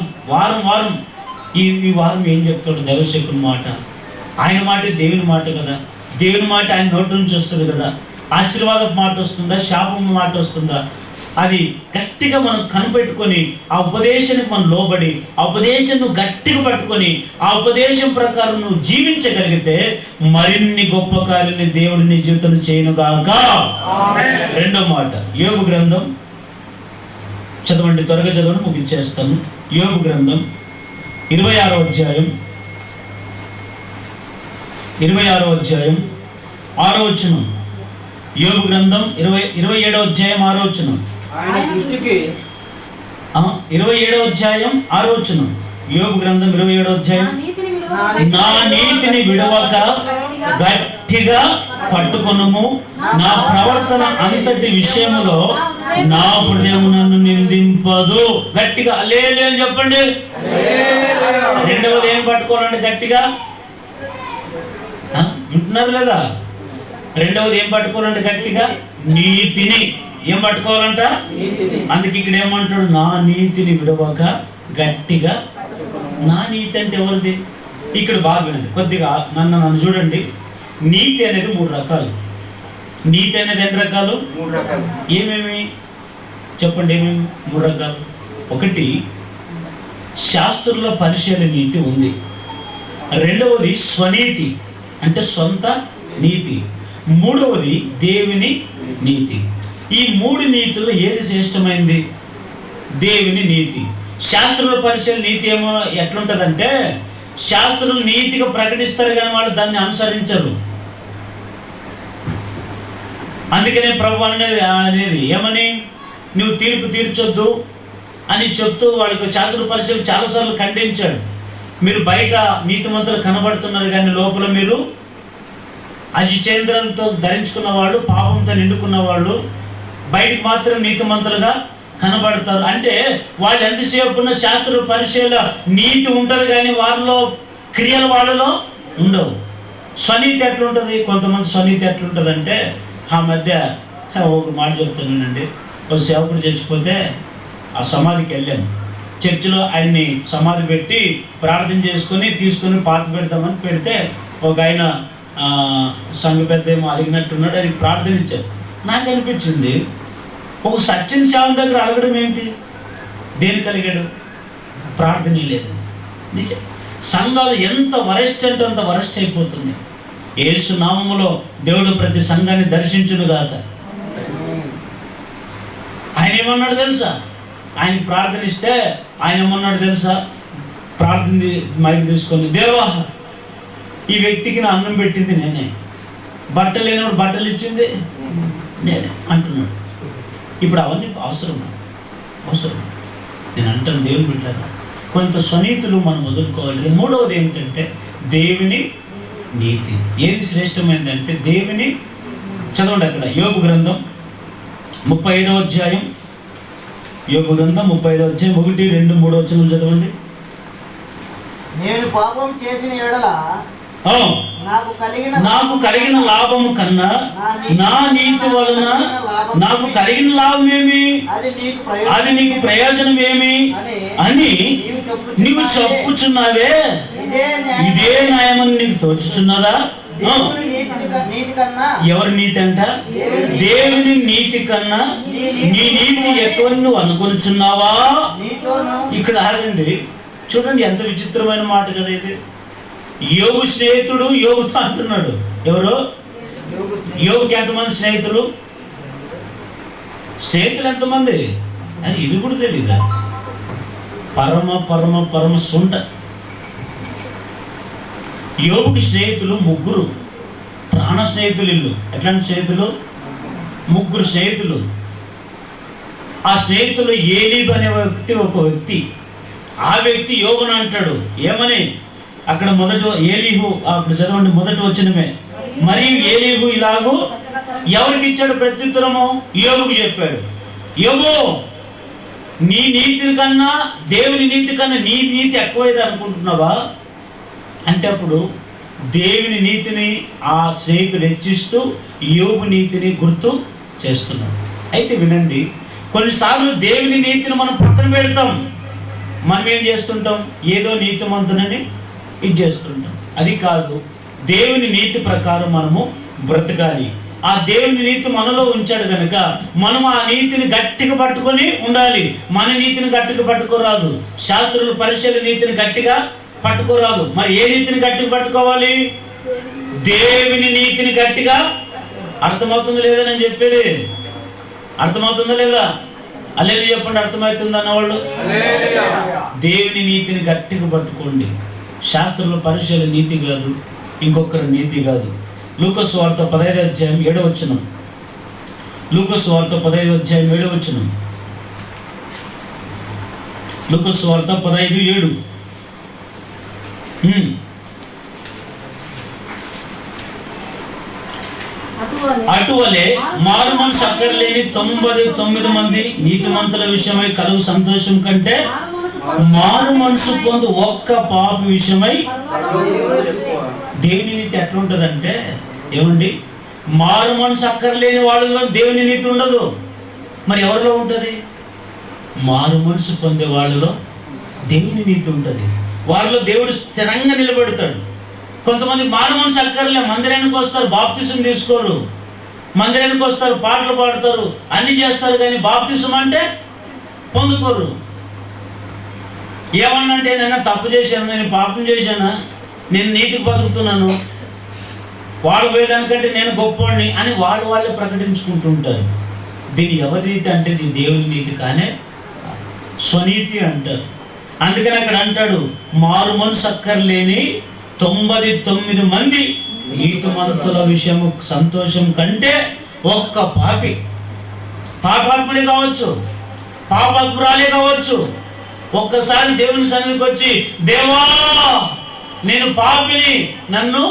ఈ వారం ఏం చెప్తాడు? దైవశకుని మాట, ఆయన మాట దేవుని మాట కదా. దేవుని మాట ఆయన నోటి నుంచి వస్తుంది కదా. ఆశీర్వాదపు మాట వస్తుందా, శాపం మాట వస్తుందా? అది గట్టిగా మనం కనిపెట్టుకొని ఆ ఉపదేశానికి మనం లోబడి ఆ ఉపదేశం గట్టిగా పట్టుకొని ఆ ఉపదేశం ప్రకారం నువ్వు జీవించగలిగితే మరిన్ని గొప్ప కార్యాన్ని దేవుడు నీ జీవితంలో చేయనుగాక. రెండో మాట, యోబు గ్రంథం చదవండి, త్వరగా చదవండి, ముగించేస్తాను. యోబు గ్రంథం 26వ అధ్యాయం 6వ వచనం. యోబు గ్రంథం 27వ అధ్యాయం 6వ వచనం. 27వ అధ్యాయం 6వ వచనం. యోబు గ్రంథం 27వ అధ్యాయం. నా నీతిని విడవక గట్టిగా పట్టుకొనుము, నా ప్రవర్తన అంతటి విషయములో నా హృదయం నన్ను నిందింపదు. గట్టిగా హల్లెలూయా అని చెప్పండి. రెండవది ఏం పట్టుకోవాలంటే గట్టిగా, వింటున్నారు లేదా? రెండవది ఏం పట్టుకోవాలంటే గట్టిగా నీతిని. ఏం పట్టుకోవాలంట? అందుకే ఇక్కడ ఏమంటాడు, నా నీతిని విడవక గట్టిగా. నా నీతి అంటే ఎవరిది? ఇక్కడ బాగా వినండి, కొద్దిగా నన్ను చూడండి. నీతి అనేది 3 రకాలు. నీతి అనేది ఎన్ని రకాలు? 3 రకాలు. ఏమేమి చెప్పండి, ఏమేమి 3 రకాలు? ఒకటి, శాస్త్రుల పరిశీలన నీతి ఉంది. రెండవది స్వనీతి, అంటే సొంత నీతి. మూడవది దేవుని నీతి. ఈ 3 నీతుల్లో ఏది శ్రేష్టమైంది? దేవుని నీతి. శాస్త్రుల పరిశీలన నీతి ఏమో ఎట్లుంటుందంటే, శాస్త్రులు నీతిగా ప్రకటిస్తారు కానీ వాళ్ళు దాన్ని అనుసరించరు. అందుకనే ప్రభు అనేది ఏమని, నువ్వు తీర్పు తీర్చొద్దు అని చెప్తూ వాళ్ళకి శాస్త్ర పరిచయం చాలాసార్లు ఖండించాడు. మీరు బయట నీతిమంతులు కనబడుతున్నారు కానీ లోపల మీరు అజిచేంద్రంతో ధరించుకున్న వాళ్ళు, పాపంతో నిండుకున్న వాళ్ళు బయటికి మాత్రం నీతిమంతులుగా కనబడతారు. అంటే వాళ్ళు ఎంతసేపు ఉన్న శాస్త్ర పరిచయాల నీతి ఉంటుంది కానీ వారిలో క్రియలు వాళ్ళలో ఉండవు. స్వనీతి ఎట్లుంటుంది? కొంతమంది స్వనీతి ఎట్లుంటుంది అంటే, ఆ మధ్య ఒక మాట చెప్తానండి. ఒక సేవకుడు చచ్చిపోతే ఆ సమాధికి వెళ్ళాను. చర్చిలో ఆయన్ని సమాధి పెట్టి ప్రార్థన చేసుకొని తీసుకొని పాత పెడతామని పెడితే ఒక ఆయన సంఘ పెద్ద ఏమో అలిగినట్టున్నాడు, ఆయన ప్రార్థన ఇచ్చారు. నాకు అనిపించింది, ఒక సత్యం సేవ దగ్గర అలగడం ఏంటి? దేనికి కలిగాడు? ప్రార్థన లేదు. నిజం, సంఘాలు ఎంత వరస్ట్ అంటే అంత వరస్ట్ అయిపోతుంది. యేసు నామములో దేవుడు ప్రతి సంఘాన్ని దర్శించునుగాక. ఆయన ఏమన్నాడు తెలుసా? ఆయన ప్రార్థనిస్తే ఆయన ఏమన్నాడు తెలుసా? ప్రార్థన మైకి తీసుకొని, దేవా ఈ వ్యక్తికి నా అన్నం పెట్టింది నేనే, బట్టలు లేనప్పుడు బట్టలు ఇచ్చింది నేనే అంటున్నాడు. ఇప్పుడు అవన్నీ అవసరం. నేను అంటాను దేవుని బిడ్డలారా, కొంత స్వనీతులు మనం వదులుకోవాలి. మూడవది ఏమిటంటే దేవుని నీతి. ఏది శ్రేష్టమైందంటే దేవుని. చదవండి అక్కడ యోబు గ్రంథం 35వ అధ్యాయం. యోబు గ్రంథం 35వ అధ్యాయం 1, 2, 3 వచనాలు చదవండి. నేను పాపం చేసిన ఎడల నాకు కలిగిన లాభము కన్నా నా నీతి వలన నాకు కలిగిన లాభం ఏమి, అది నీకు ప్రయోజనం ఏమి అని నీవు చెప్పుచున్నావే, ఇదే న్యాయమని నీకు తోచుచున్నదా? ఎవరి నీతి అంట? దేవుని నీతి కన్నా నీ నీతి ఎక్కువ నువ్వు అనుకొనుచున్నావా? ఇక్కడ ఆగండి, చూడండి ఎంత విచిత్రమైన మాట కదా ఇది. యోబు స్నేహితుడు యోబుతో అంటున్నాడు. ఎవరు? యోబుకి ఎంతమంది స్నేహితులు? ఎంతమంది అని ఇది కూడా తెలీదా? పరమ పరమ పరమ సుంట. యోబుకి స్నేహితులు 3, ప్రాణ మన స్నేహితులు ఇల్లు. ఎట్లాంటి స్నేహితులు? ముగ్గురు స్నేహితులు. ఆ స్నేహితులు ఏలీబు అనే ఒక వ్యక్తి. ఆ వ్యక్తి యోబును అంటాడు ఏమని? అక్కడ ఏలీహు అప్పుడు చదవండి, మొదటి వచనమే. మరియు ఏలీహు ఇలాగూ ఎవరికి ఇచ్చాడు ప్రత్యుత్తరము? యోబుకు చెప్పాడు. యోబు, నీ నీతి కన్నా దేవుని నీతి కన్నా నీ నీతి ఎక్కువైంది అనుకుంటున్నావా అంటే, అప్పుడు దేవుని నీతిని ఆ స్నేహితుడు హెచ్చిస్తూ యోబు నీతిని గుర్తు చేస్తున్నాడు. అయితే వినండి, కొన్నిసార్లు దేవుని నీతిని మనం పక్కన పెడతాం. మనం ఏం చేస్తుంటాం? ఏదో నీతిమంతునని ఇది చేస్తుంటాం. అది కాదు. దేవుని నీతి ప్రకారం మనము బ్రతకాలి. ఆ దేవుని నీతి మనలో ఉంచాడు కనుక మనం ఆ నీతిని గట్టిగా పట్టుకొని ఉండాలి. మన నీతిని గట్టిగా పట్టుకోరాదు. శాస్త్రులు పరిశీలన నీతిని గట్టిగా పట్టుకోరాదు. మరి ఏ నీతిని గట్టిగా పట్టుకోవాలి? దేవుని నీతిని గట్టిగా. అర్థమవుతుందా లేదా నేను చెప్పేది? అర్థమవుతుందా లేదా? అల్లెలు చెప్పండి, అర్థమవుతుంది అన్నవాళ్ళు. దేవుని నీతిని గట్టిగా పట్టుకోండి. శాస్త్రంలో పరిశీలన నీతి కాదు, ఇంకొకరి నీతి కాదు. లూకాసు వార్త 15వ అధ్యాయం 7వ వచనం. లూకాసు వార్త 15వ అధ్యాయం 7వ వచనం. లూకాసు వార్త 15:7. అటువలే మారు మనసు అక్కర్లేని 99 మంది నీతిమంతుల విషయమై కలుగు సంతోషం కంటే మారు మనసు పొందు ఒక్క పాపి విషయమై. దేవుని నీతి ఎట్లా ఉంటుందంటే, ఏమండి, మారు మనసు అక్కర్లేని వాళ్ళలో దేవుని నీతి ఉండదు. మరి ఎవరిలో ఉంటుంది? మారు మనసు పొందే వాళ్ళలో దేవుని నీతి ఉంటుంది. వాళ్ళలో దేవుడు స్థిరంగా నిలబెడతాడు. కొంతమంది మారు మనసు అక్కర్లే, మందిరానికి వస్తారు, బాప్తిసం తీసుకోరు. మందిరానికి వస్తారు, పాటలు పాడతారు, అన్ని చేస్తారు, కానీ బాప్తిసం అంటే పొందుకోరు. ఏమన్నంటే, నేను తప్పు చేశాను, నేను పాపం చేశానా, నేను నీతికి బతుకుతున్నాను, వాడు పోయేదానికంటే నేను గొప్పవాడిని అని వాళ్ళే ప్రకటించుకుంటూ ఉంటారు. దీని ఎవరి నీతి అంటే ఇది దేవుని నీతి కానే, స్వనీతి అంటారు. అందుకని అక్కడ అంటాడు, మారు మనసు అక్కర్లేని 99 మంది నీతిమంతుల విషయము సంతోషం కంటే ఒక్క పాపి, పాపాత్ముడే కావచ్చు, పాపాత్మురాలే కావచ్చు, ఒక్కసారి దేవుని సన్నిధికి వచ్చి, దేవా నేను పాపిని, నన్ను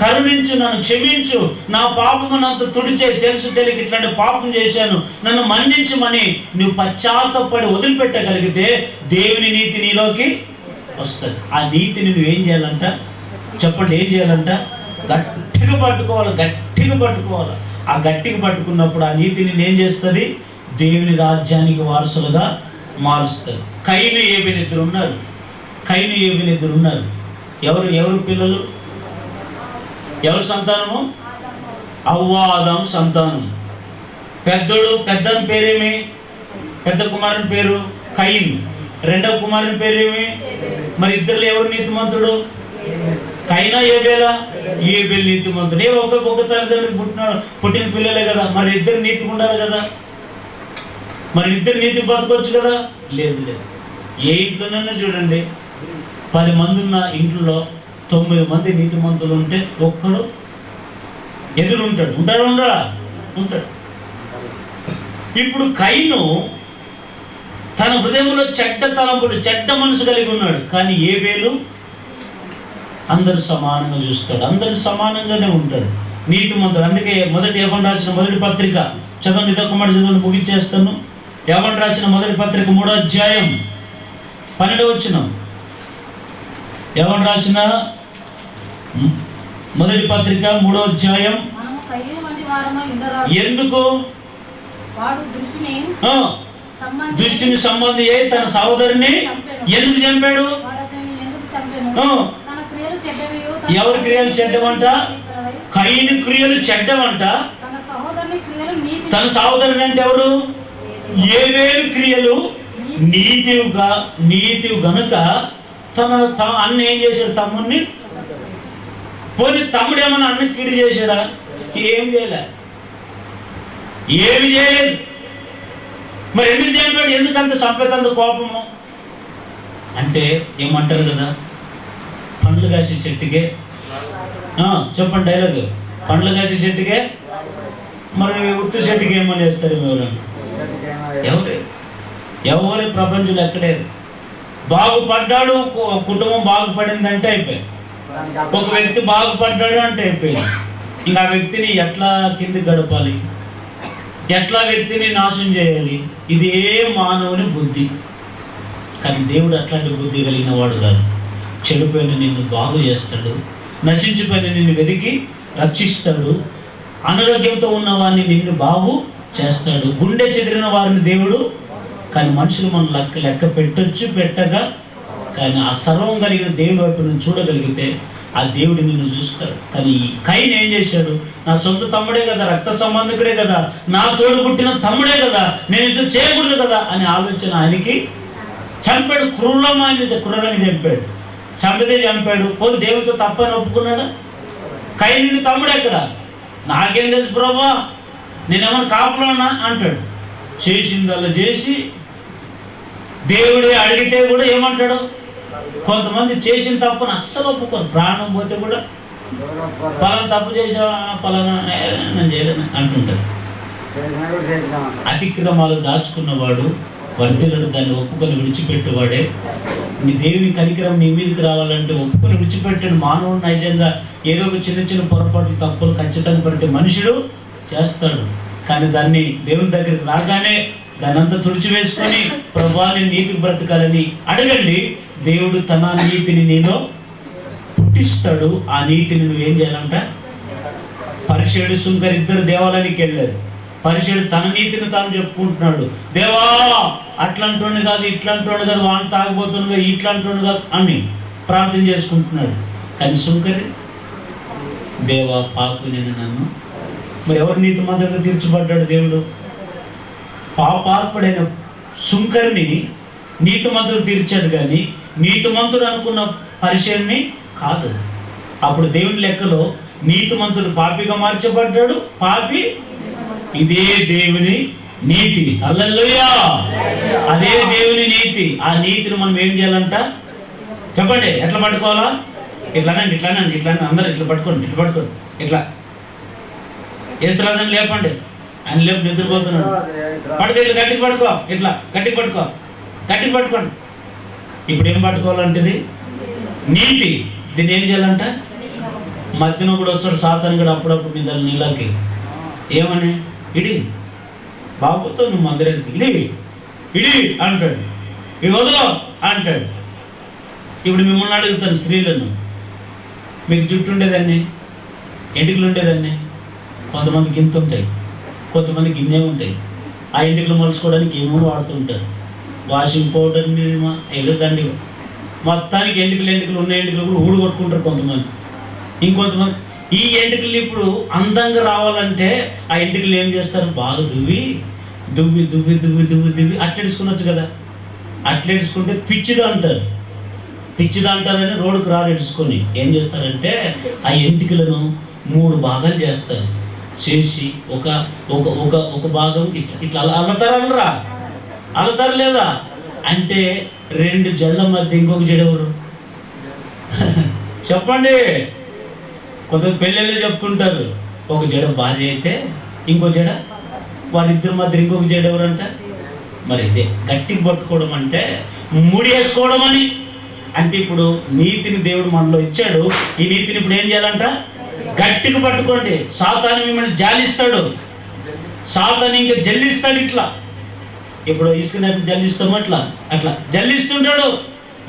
కరుణించు, నన్ను క్షమించు, నా పాపమునంత తుడిచే, తెలుసు తెలియక ఇట్లాంటి పాపం చేశాను, నన్ను మన్నించమని నువ్వు పశ్చాత్తపడి వదిలిపెట్టగలిగితే దేవుని నీతి నీలోకి వస్తుంది. ఆ నీతిని నువ్వేం చేయాలంట? చెప్పండి, ఏం చేయాలంట? గట్టిగా పట్టుకోవాలి, గట్టిగా పట్టుకోవాలి. ఆ గట్టిగా పట్టుకున్నప్పుడు ఆ నీతిని ఏం చేస్తుంది? దేవుని రాజ్యానికి వారసులుగా మారుస్తుంది. కయీను ఏబేలు ఇద్దరు ఉన్నారు. కయీను ఏబేలు ఇద్దరు ఉన్నారు. ఎవరు పిల్లలు? ఎవరు సంతానము? అవ్వ ఆదాము సంతానం. పెద్దని పేరేమి? పెద్ద కుమారుని పేరు కయీను. రెండవ కుమారుని పేరేమి? మరి ఇద్దరు ఎవరు నీతిమంతుడు? కయీనా ఏబేలా? ఏబేలు నీతిమంతుడు. ఒక తల్లిదండ్రులు పుట్టిన పిల్లలే కదా, మరి ఇద్దరు నీతిగా ఉండాలి కదా. మరి ఇద్దరు నీతి బతకొచ్చు కదా? లేదు. ఏ ఇంట్లోనైనా చూడండి, 10 మంది ఉన్న ఇంట్లో 9 మంది నీతిమంతులు ఉంటే ఒక్కడు ఎదురు ఉంటాడు. ఉంటాడు. ఇప్పుడు కయీను తన హృదయంలో చెడ్డ తలంపులు, చెడ్డ మనసు కలిగి ఉన్నాడు. కానీ ఏబేలు అందరు సమానంగా చూస్తాడు, అందరు సమానంగానే ఉంటాడు, నీతిమంతుడు. అందుకే యోహాను రాసిన మొదటి పత్రిక చదవండి, ఇదొక మాట చదవండి, ముగించేస్తాను. యోహాను రాసిన మొదటి పత్రిక 3వ అధ్యాయం 12వ వచనం. యోహాను రాసిన మొదటి పత్రిక 3వ అధ్యాయం. ఎందుకు? దుష్టుని సంబంధి అయి తన సహోదరుని ఎందుకు చంపాడు? ఎవరి క్రియలు చెడ్డవంట? కయీను క్రియలు చెడ్డవంట. తన సహోదరుని అంటే ఎవరు? ఏబేలు క్రియలు నీతివి గనుక తన అన్న ఏం చేశాడు? తమ్ముడిని. పోనీ తమ్ముడు ఏమన్నా అన్న కీడు చేశాడా? ఏమి చేయలేదు. మరి ఎందుకు చంపాడు? ఎందుకంత చంపేతంత కోపము అంటే ఏమంటారు కదా, పండ్లు కాసే చెట్టుకే చెప్పండి డైలాగ్, పండ్లు కాసే చెట్టుకే, మరి ఉత్తు చెట్టుకి ఏమని వేస్తారు ఎవరన్నా? ఎవరి ప్రపంచంలో ఎక్కడే బాగుపడ్డాడు, కుటుంబం బాగుపడిందంటే అయిపోయింది. ఒక వ్యక్తి బాగుపడ్డాడు అంటే అయిపోయింది. ఇంకా ఆ వ్యక్తిని ఎట్లా కింది గడపాలి, ఎట్లా వ్యక్తిని నాశనం చేయాలి, ఇదే మానవుని బుద్ధి. కానీ దేవుడు అట్లాంటి బుద్ధి కలిగిన వాడు కాదు. చెడిపోయిన నిన్ను బాగు చేస్తాడు, నశించిపోయిన నిన్ను వెతికి రక్షిస్తాడు, అనారోగ్యంతో ఉన్న వారిని నిన్ను బాగు చేస్తాడు, గుండె చెదిరిన వారిని దేవుడు. కానీ మనుషులు మనం లెక్క పెట్టొచ్చు, పెట్టగా కానీ ఆ సర్వం కలిగిన దేవుడి వైపు నువ్వు చూడగలిగితే ఆ దేవుడు నిన్ను చూస్తాడు. కానీ కయీను ఏం చేశాడు? నా సొంత తమ్ముడే కదా, రక్త సంబంధికుడే కదా, నా తోడు పుట్టిన తమ్ముడే కదా, నేను ఇట్లా చేయకూడదు కదా అనే ఆలోచన ఆయనకి. చంపాడు, క్రూరంగా చంపాడు. చంపితే చంపాడు, పోనీ దేవుడితో తప్పని ఒప్పుకున్నాడా? కయీను తమ్ముడు ఎక్కడ? నాకేం తెలుసు ప్రభా, నేనేమన్నా కాపులోనా అంటాడు. చేసిందల్లా చేసి దేవుడే అడిగితే కూడా ఏమంటాడు? కొంతమంది చేసిన తప్పును అస్సలు ఒప్పుకోరు. ప్రాణం పోతే కూడా పలానా తప్పు చేసావా, పలానా నేను చేయలేను అంటుంటాడు. అతిక్రమాలు దాచుకున్నవాడు వర్ధిల్లడు, దాన్ని ఒప్పుకొని విడిచిపెట్టేవాడే. నీ దేవుని కనికరం నీ మీదకి రావాలంటే ఒప్పుకొని విడిచిపెట్టాడు. మానవుడు నైజంగా ఏదో ఒక చిన్న చిన్న పొరపాట్లు, తప్పులు ఖచ్చితంగా పడితే మనుషుడు చేస్తాడు. కానీ దాన్ని దేవుని దగ్గరికి రాగానే దాన్ని అంతా తుడిచివేసుకొని ప్రభువా నేను నీతికి బ్రతకాలని అడగండి. దేవుడు తన నీతిని నీలో పుట్టిస్తాడు. ఆ నీతిని నువ్వేం చేయాలంట? పరిశేడు సుంకర్ ఇద్దరు దేవాలయానికి వెళ్ళారు. పరిశేడు తన నీతిని తాను చెప్పుకుంటున్నాడు. దేవా అట్లంటోండి కాదు, ఇట్లంటోండి కాదు, వాడిని తాగబోతుంది కాదు, ఇట్లంటోండి కాదు అని ప్రార్థన చేసుకుంటున్నాడు. కానీ సుంకరి, దేవా పాపి నేను నన్ను. మరి ఎవరు నీతి మాత్రంగా తీర్చబడ్డాడు దేవుడు? పాపాత్ముడైన సుంకరిని నీతిమంతుడు తీర్చాడు, కానీ నీతిమంతుడు అనుకున్న పరిశీలిని కాదు. అప్పుడు దేవుని లెక్కలో నీతిమంతుడు పాపిగా మార్చబడ్డాడు, పాపి. ఇదే దేవుని నీతి. హల్లెలూయా! అదే దేవుని నీతి. ఆ నీతిని మనం ఏం చేయాలంట? చెప్పండి, ఎట్లా పట్టుకోవాలా? ఇట్లానండి, ఇట్లానండి, ఇట్లానండి, అందరూ ఇట్లా పట్టుకోండి, ఇట్లా పట్టుకోండి, ఇట్లా. యేసురాజుని లేపండి, ఆయన లేపు నిద్రపోతున్నాడు. పట్టుకో, ఇట్లా గట్టికి పట్టుకో, ఇట్లా గట్టికి పట్టుకో, గట్టికి పట్టుకోండి. ఇప్పుడు ఏం పట్టుకోవాలంటది? నీతి. దీన్ని ఏం చేయాలంట? మధ్యన కూడా వస్తాడు సాతాను కూడా అప్పుడప్పుడు నిద్ర నీళ్ళకి. ఏమని? ఇడి బాగుపోతావు నువ్వు మందిరానికి, ఇడి అంటాడు, ఇవి వదలో అంటాడు. ఇప్పుడు మిమ్మల్ని అడుగుతాను, స్త్రీలను, మీకు జుట్టు ఉండేదాన్ని, ఎంటికలు ఉండేదాన్ని, కొంతమంది గింత ఉంటాయి, కొంతమంది గిన్నె ఉంటాయి. ఆ ఎంటికలు మలుచుకోవడానికి ఏమో వాడుతుంటారు, వాషింగ్ పౌడర్ని ఏదో దండి. మొత్తానికి ఎంటికలు ఉన్న ఎంటికలు కూడా ఊడు కొట్టుకుంటారు కొంతమంది. ఇంకొంతమంది ఈ ఎంటికలు ఇప్పుడు అందంగా రావాలంటే ఆ ఎంటికలు ఏం చేస్తారు? బాగా దువ్వి దువ్వి దువ్వి దువ్వి దువ్వి దువ్వి అట్లెడుచుకునొచ్చు కదా. అట్లెడుచుకుంటే పిచ్చిదా అంటారు. పిచ్చిదా అంటారని రోడ్డుకు రాడెడుచుకొని ఏం చేస్తారంటే ఆ ఎంటికలను 3 భాగాలు చేస్తారు. చేసి ఒక ఒక ఒక ఒక భాగం ఇట్లా ఇట్లా అల్లతారనరా, అల్లతారు లేదా అంటే 2 జడల మధ్య ఇంకొక జడ ఎవరు? చెప్పండి. కొంత పెళ్ళిళ్ళు చెప్తుంటారు, ఒక జడ భార్య అయితే ఇంకో జడ వాళ్ళిద్దరి మధ్య ఇంకొక జడ ఎవరంట? మరి ఇదే గట్టికి పట్టుకోవడం అంటే ముడి వేసుకోవడం అని. అంటే ఇప్పుడు నీతిని దేవుడు మనలో ఇచ్చాడు. ఈ నీతిని ఇప్పుడు ఏం చేయాలంట? గట్టిగా పట్టుకోండి. సాతాను మిమ్మల్ని జాలిస్తాడు, సాతాను ఇంకా జల్లిస్తాడు. ఇట్లా ఇప్పుడు ఇసుకనైతే జల్లిస్తాము, అట్లా అట్లా జల్లిస్తుంటాడు.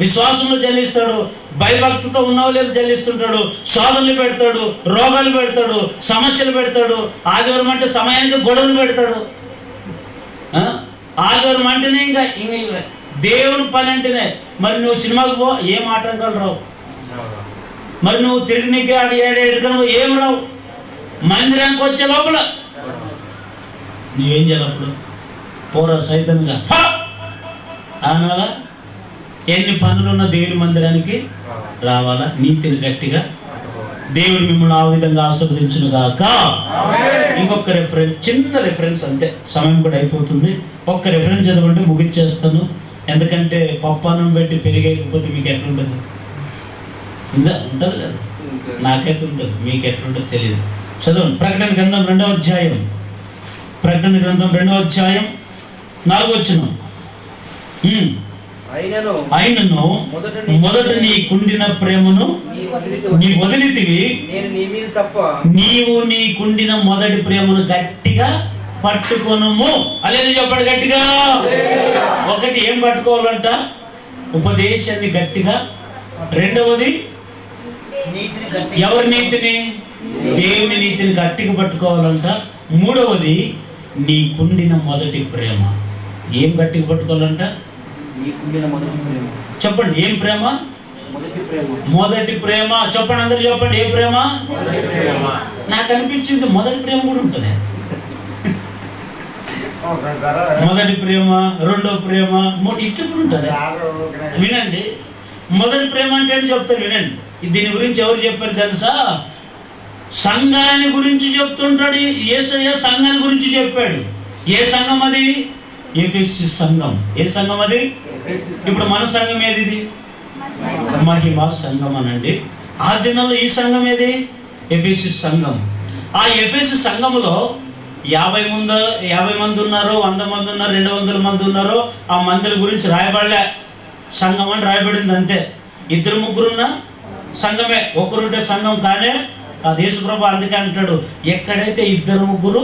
విశ్వాసంలో జల్లిస్తాడు, భయభక్తితో ఉన్నావు లేదు జల్లిస్తుంటాడు, శోధనలు పెడతాడు, రోగాలు పెడతాడు, సమస్యలు పెడతాడు. ఆదివారం అంటే సమయానికి గొడవలు పెడతాడు. ఆదివారం అంటేనే ఇంకా దేవుని పని అంటేనే. మరి నువ్వు సినిమాకి పో, ఏం ఆటంకాలు రావు. మరి నువ్వు తిరిగినీకి ఆడి ఏడేడుకను ఏం రావు. మందిరానికి వచ్చే లోపల నువ్వేం చేయాలి? అప్పుడు పోరా సైతంగా అనాలా? ఎన్ని పనులున్న దేవుని మందిరానికి రావాలా? నీతిని గట్టిగా. దేవుడు మిమ్మల్ని ఆ విధంగా ఆశీర్వదించునుగాక. ఇంకొక రెఫరెన్స్, చిన్న రెఫరెన్స్ అంతే, సమయం కూడా అయిపోతుంది. ఒక్క రెఫరెన్స్ చదవండి, ముగించేస్తాను. ఎందుకంటే పప్పానం పెట్టి పెరిగేకపోతే మీకు ఎట్లుంటుంది? ఉంటుంది కదా, నాకైతే ఉంటుంది, మీకు ఎట్లుంటుందో తెలియదు. చదవండి. ప్రకటన గ్రంథం 2వ అధ్యాయం, ప్రకటన గ్రంథం 2వ అధ్యాయం 4వ వచనం. అయినను మొదట నీ కుండిన ప్రేమను నీ వదిలితివి, నీవు నీ కుండిన మొదటి ప్రేమను గట్టిగా పట్టుకొనుము. అలేని చెప్పండి గట్టిగా. ఒకటి ఏం పట్టుకోవాలంట? ఉపదేశాన్ని గట్టిగా. రెండవది ఎవరి నీతిని? దేవుని నీతిని గట్టిగా పట్టుకోవాలంట. మూడవది నీ కుండిన మొదటి ప్రేమ. ఏం గట్టిగా పట్టుకోవాలంట? చెప్పండి. ఏం ప్రేమ? మొదటి ప్రేమ. చెప్పండి, అందరు చెప్పండి. ఏ ప్రేమ? నాకు అనిపించింది మొదటి ప్రేమ కూడా ఉంటుంది. మొదటి ప్రేమ, రెండో ప్రేమ, ఇట్లా కూడా ఉంటుంది. వినండి, మొదటి ప్రేమ అంటే చెప్తారు. వినండి, దీని గురించి ఎవరు చెప్పారు తెలుసా? సంఘాన్ని గురించి చెప్తుంటాడు యేసయ్య. సంఘాన్ని గురించి చెప్పాడు. ఏ సంఘం అది? ఎఫెసీ సంఘం. ఏ సంఘం అది? ఇప్పుడు మన సంఘం ఏది? ఇది మహిమ సంఘం అనండి. ఆ దినంలో ఈ సంఘం ఏది? ఎఫెసీ సంఘం. ఆ ఎఫెసీ సంఘంలో 50 మంది ఉన్నారు, 100 మంది ఉన్నారు, 200 మంది ఉన్నారు. ఆ మందుల గురించి రాయబడలే. సంఘం అని రాయబడింది అంతే. 2-3 ఉన్న సంఘమే. ఒకరుంటే సంఘం కానీ ఆ యేసుప్రభు అందుకే అంటాడు, ఎక్కడైతే 2-3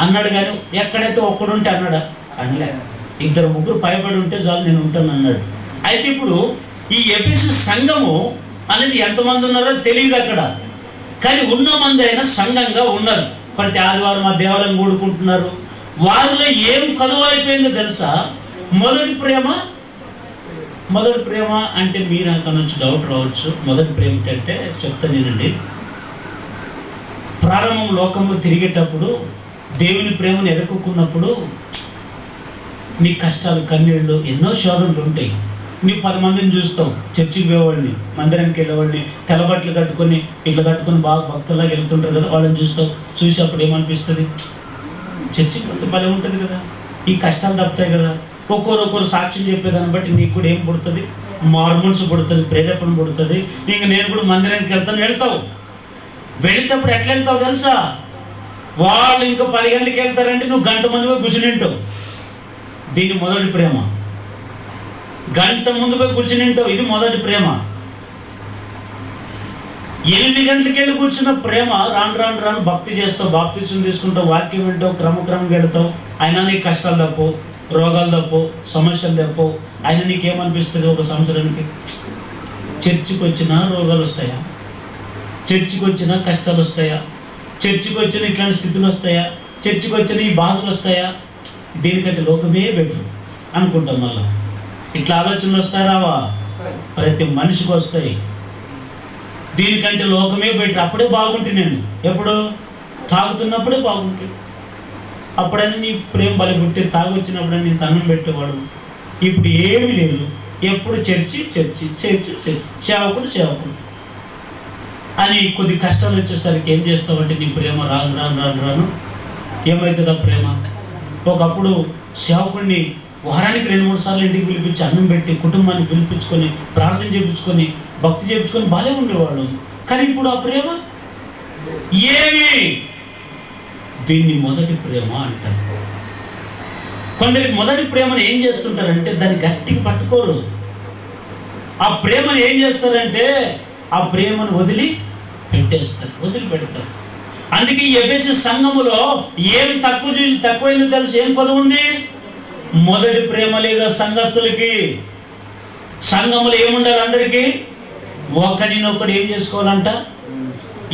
అన్నాడు కానీ ఎక్కడైతే ఒక్కడుంటే అన్నాడా? అనలే. 2-3 పైబడి ఉంటే చాలు, నేను ఉంటాను అన్నాడు. అయితే ఇప్పుడు ఈ ఎఫెసీ సంఘము అనేది ఎంతమంది ఉన్నారో తెలియదు అక్కడ, కానీ ఉన్న మంది అయినా సంఘంగా ఉన్నారు. ప్రతి ఆదివారం ఆ దేవాలయం కూడుకుంటున్నారు. వారిలో ఏం కలువైపోయిందో తెలుసా? మొదటి ప్రేమ. మొదటి ప్రేమ అంటే మీరు అక్కడ నుంచి డౌట్ రావచ్చు. మొదటి ప్రేమ అంటే చెప్తా నేనండి. ప్రారంభం లోకంలో తిరిగేటప్పుడు దేవుని ప్రేమను ఎరుక్కున్నప్పుడు నీ కష్టాలు, కన్నీళ్ళు, ఎన్నో శోధనలు ఉంటాయి. నీవు 10 మందిని చూస్తావు, చర్చికి పోయేవాళ్ళని, మందిరానికి వెళ్ళేవాళ్ళని, తెల్లబట్టలు కట్టుకొని ఇట్లా కట్టుకొని బాగా భక్తుల్లాగా వెళ్తుంటారు కదా, వాళ్ళని చూస్తావు. చూసి అప్పుడు ఏమనిపిస్తుంది? చర్చికి పోతే భలే ఉంటుంది కదా, ఈ కష్టాలు తప్పుతాయి కదా. ఒక్కొక్కరు సాక్ష్యం చెప్పేదాన్ని బట్టి నీకు కూడా ఏం పుడుతుంది? మార్మోన్స్ పుడుతుంది, ప్రేరేపణ పుడుతుంది. ఇంక నేను కూడా మందిరానికి వెళ్తావు. వెళితేప్పుడు ఎట్లా వెళ్తావు తెలుసా? వాళ్ళు ఇంకా 10 గంటలకు వెళ్తారంటే నువ్వు గంట ముందు పోయి కూర్చునింటావు. దీన్ని మొదటి ప్రేమ. గంట ముందు పోయి కూర్చునింటావు. ఇది మొదటి ప్రేమ. 8 గంటలకు వెళ్ళి కూర్చున్న ప్రేమ రాను రాను రాను భక్తి చేస్తావు, బాప్తిసం తీసుకుంటావు, వాక్యం వింటావు, క్రమక్రమంగా వెళ్తావు. అయినా నీకు కష్టాలు తప్పవు, రోగాలు తప్పవు, సమస్యలు తప్పవు. అయినా నీకేమనిపిస్తుంది? ఒక సంవత్సరానికి చర్చికి వచ్చినా రోగాలు వస్తాయా? చర్చికి వచ్చినా కష్టాలు వస్తాయా? చర్చికి వచ్చిన ఇట్లాంటి స్థితులు వస్తాయా? చర్చికి వచ్చిన ఈ బాధలు వస్తాయా? దీనికంటే లోకమే బెటర్ అనుకుంటాం. మళ్ళా ఇట్లా ఆలోచనలు వస్తాయి రావా? ప్రతి మనిషికి వస్తాయి. దీనికంటే లోకమే బెటర్. అప్పుడే బాగుంటే నేను ఎప్పుడు తాగుతున్నప్పుడే బాగుంటే, అప్పుడైనా నీ ప్రేమ బలి పుట్టి తాగొచ్చినప్పుడైనా నేను తన్నం పెట్టేవాడు. ఇప్పుడు ఏమీ లేదు. ఎప్పుడు చర్చి చర్చి చర్చి చర్చి, సేవకుడు అని. కొద్ది కష్టాలు వచ్చేసరికి ఏం చేస్తావంటే నీ ప్రేమ రాను రాను రాను రాను ఏమవుతుంది ఆ ప్రేమ? ఒకప్పుడు సేవకుడిని వారానికి 2-3 సార్లు ఇంటికి పిలిపించి అన్నం పెట్టి కుటుంబాన్ని పిలిపించుకొని ప్రార్థన చేయించుకొని భక్తి చేయించుకొని బాగా ఉండేవాళ్ళు. కానీ ఇప్పుడు ఆ ప్రేమ ఏమి? దీన్ని మొదటి ప్రేమ అంటారు. కొందరికి మొదటి ప్రేమను ఏం చేస్తుంటారంటే దాన్ని గట్టిగా పట్టుకోరు. ఆ ప్రేమను ఏం చేస్తారంటే ఆ ప్రేమను వదిలిపెడతారు. అందుకే ఈ ఎఫెసీ సంఘములో ఏం తక్కువైందో తెలుసు? ఏం కొద్ది ఉంది? మొదటి ప్రేమ లేదా సంఘస్థులకి. సంఘములో ఏముండాలి? అందరికీ ఒకడినొకడు ఏం చేసుకోవాలంట?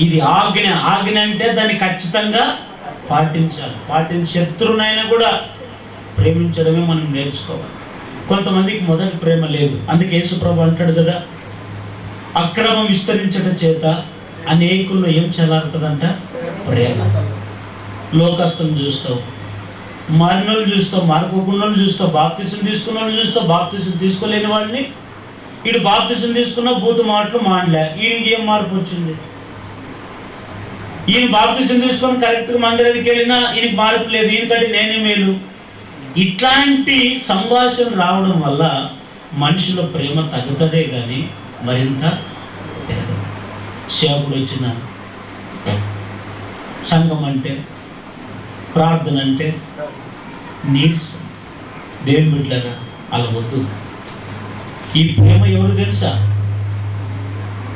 ఇది ఆజ్ఞ. ఆజ్ఞ అంటే దాన్ని ఖచ్చితంగా పాటించాలి. శత్రువునైనా కూడా ప్రేమించడమే మనం నేర్చుకోవాలి. కొంతమందికి మొదటి ప్రేమ లేదు. అందుకే యేసుప్రభు అంటాడు కదా, అక్రమం విస్తరించడం చేత అనేకుల్లో ఏం చల్లారుతుందంట? ప్రేమ. లోకస్తులను చూస్తావు, మారినోళ్ళు చూస్తావు, మారుకోకున్నోళ్ళు చూస్తావు, బాప్తిసం తీసుకున్న వాళ్ళు చూస్తావు, బాప్తిసం తీసుకోలేని వాడిని. వీడు బాప్తిసం తీసుకున్న బూతు మాటలు మానలే, ఈయనకి ఏం మార్పు వచ్చింది? ఈయన బాప్తిసం తీసుకొని కరెక్ట్గా మందిరానికి వెళ్ళినా ఈయనకి మార్పు లేదు, ఈయనకంటే నేనే మేలు. ఇట్లాంటి సంభాషణ రావడం వల్ల మనిషిలో ప్రేమ తగ్గుతుందే కానీ మరింత పెరగదు. సేవకుడు వచ్చిన సంఘం అంటే, ప్రార్థన అంటే నీరసం. దేవుని బిడ్డలారా, అలా వద్దు. ఈ ప్రేమ ఎవరు తెలుసా?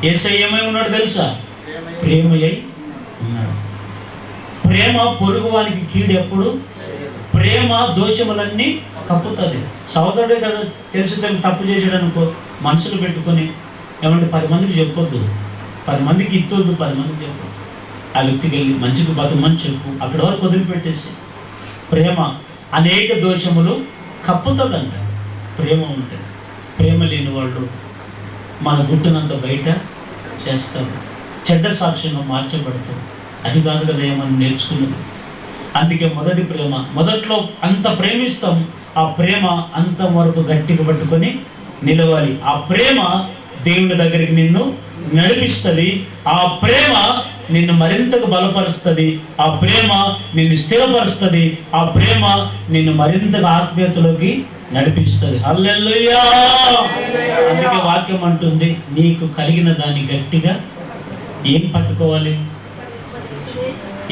యేసయ్య ఏమై ఉన్నాడు తెలుసా? ప్రేమయ్య ఉన్నాడు. ప్రేమ పొరుగువానికి కీడు ఎప్పుడు? ప్రేమ దోషములన్నీ కప్పుతుంది. సోదరుడే కదా తెలుసు తప్పు చేసాడు అనుకో, మనసులు పెట్టుకొని ఏమంటే 10 మందికి చెప్పొద్దు, 10 మందికి ఇత్తొద్దు, 10 మందికి చెప్పొద్దు. ఆ వ్యక్తికి వెళ్ళి మంచికి బతుకమని చెప్పు, అక్కడ వరకు వదిలిపెట్టేసి. ప్రేమ అనేక దోషములు కప్పుతుందంట. ప్రేమ ఉంటే. ప్రేమ లేని వాళ్ళు మన గుట్టునంత బయట చేస్తారు, చెడ్డ సాక్ష్యంగా మార్చబడతారు. అది కాదు కదా మనం నేర్చుకున్నది. అందుకే మొదటి ప్రేమ, మొదట్లో అంత ప్రేమిస్తాం, ఆ ప్రేమ అంత వరకు గట్టిగా పట్టుకొని నిలవాలి. ఆ ప్రేమ దేవుని దగ్గరికి నిన్ను నడిపిస్తుంది. ఆ ప్రేమ నిన్ను మరింతగా బలపరుస్తుంది. ఆ ప్రేమ నిన్ను స్థిరపరుస్తుంది. ఆ ప్రేమ నిన్ను మరింతగా ఆత్మీయతలోకి నడిపిస్తుంది. హల్లెలూయా. అందుకే వాక్యం అంటుంది, నీకు కలిగిన దాన్ని గట్టిగా ఏం పట్టుకోవాలి?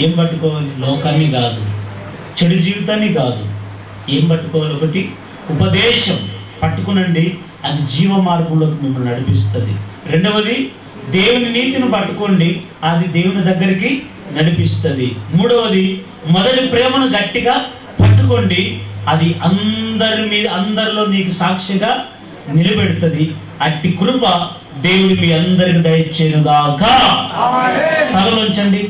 ఏం పట్టుకోవాలి? లోకాన్ని కాదు, చెడు జీవితాన్ని కాదు. ఏం పట్టుకోవాలి? ఒకటి ఉపదేశం పట్టుకునండి, అది జీవ మార్గంలోకి మిమ్మల్ని నడిపిస్తుంది. రెండవది దేవుని నీతిని పట్టుకోండి, అది దేవుని దగ్గరికి నడిపిస్తుంది. మూడవది మొదటి ప్రేమను గట్టిగా పట్టుకోండి, అది అందరిలో నీకు సాక్షిగా నిలబెడుతుంది. అట్టి కృప దేవుడు మీ అందరికి దయచేయుగాక. తలలోంచండి.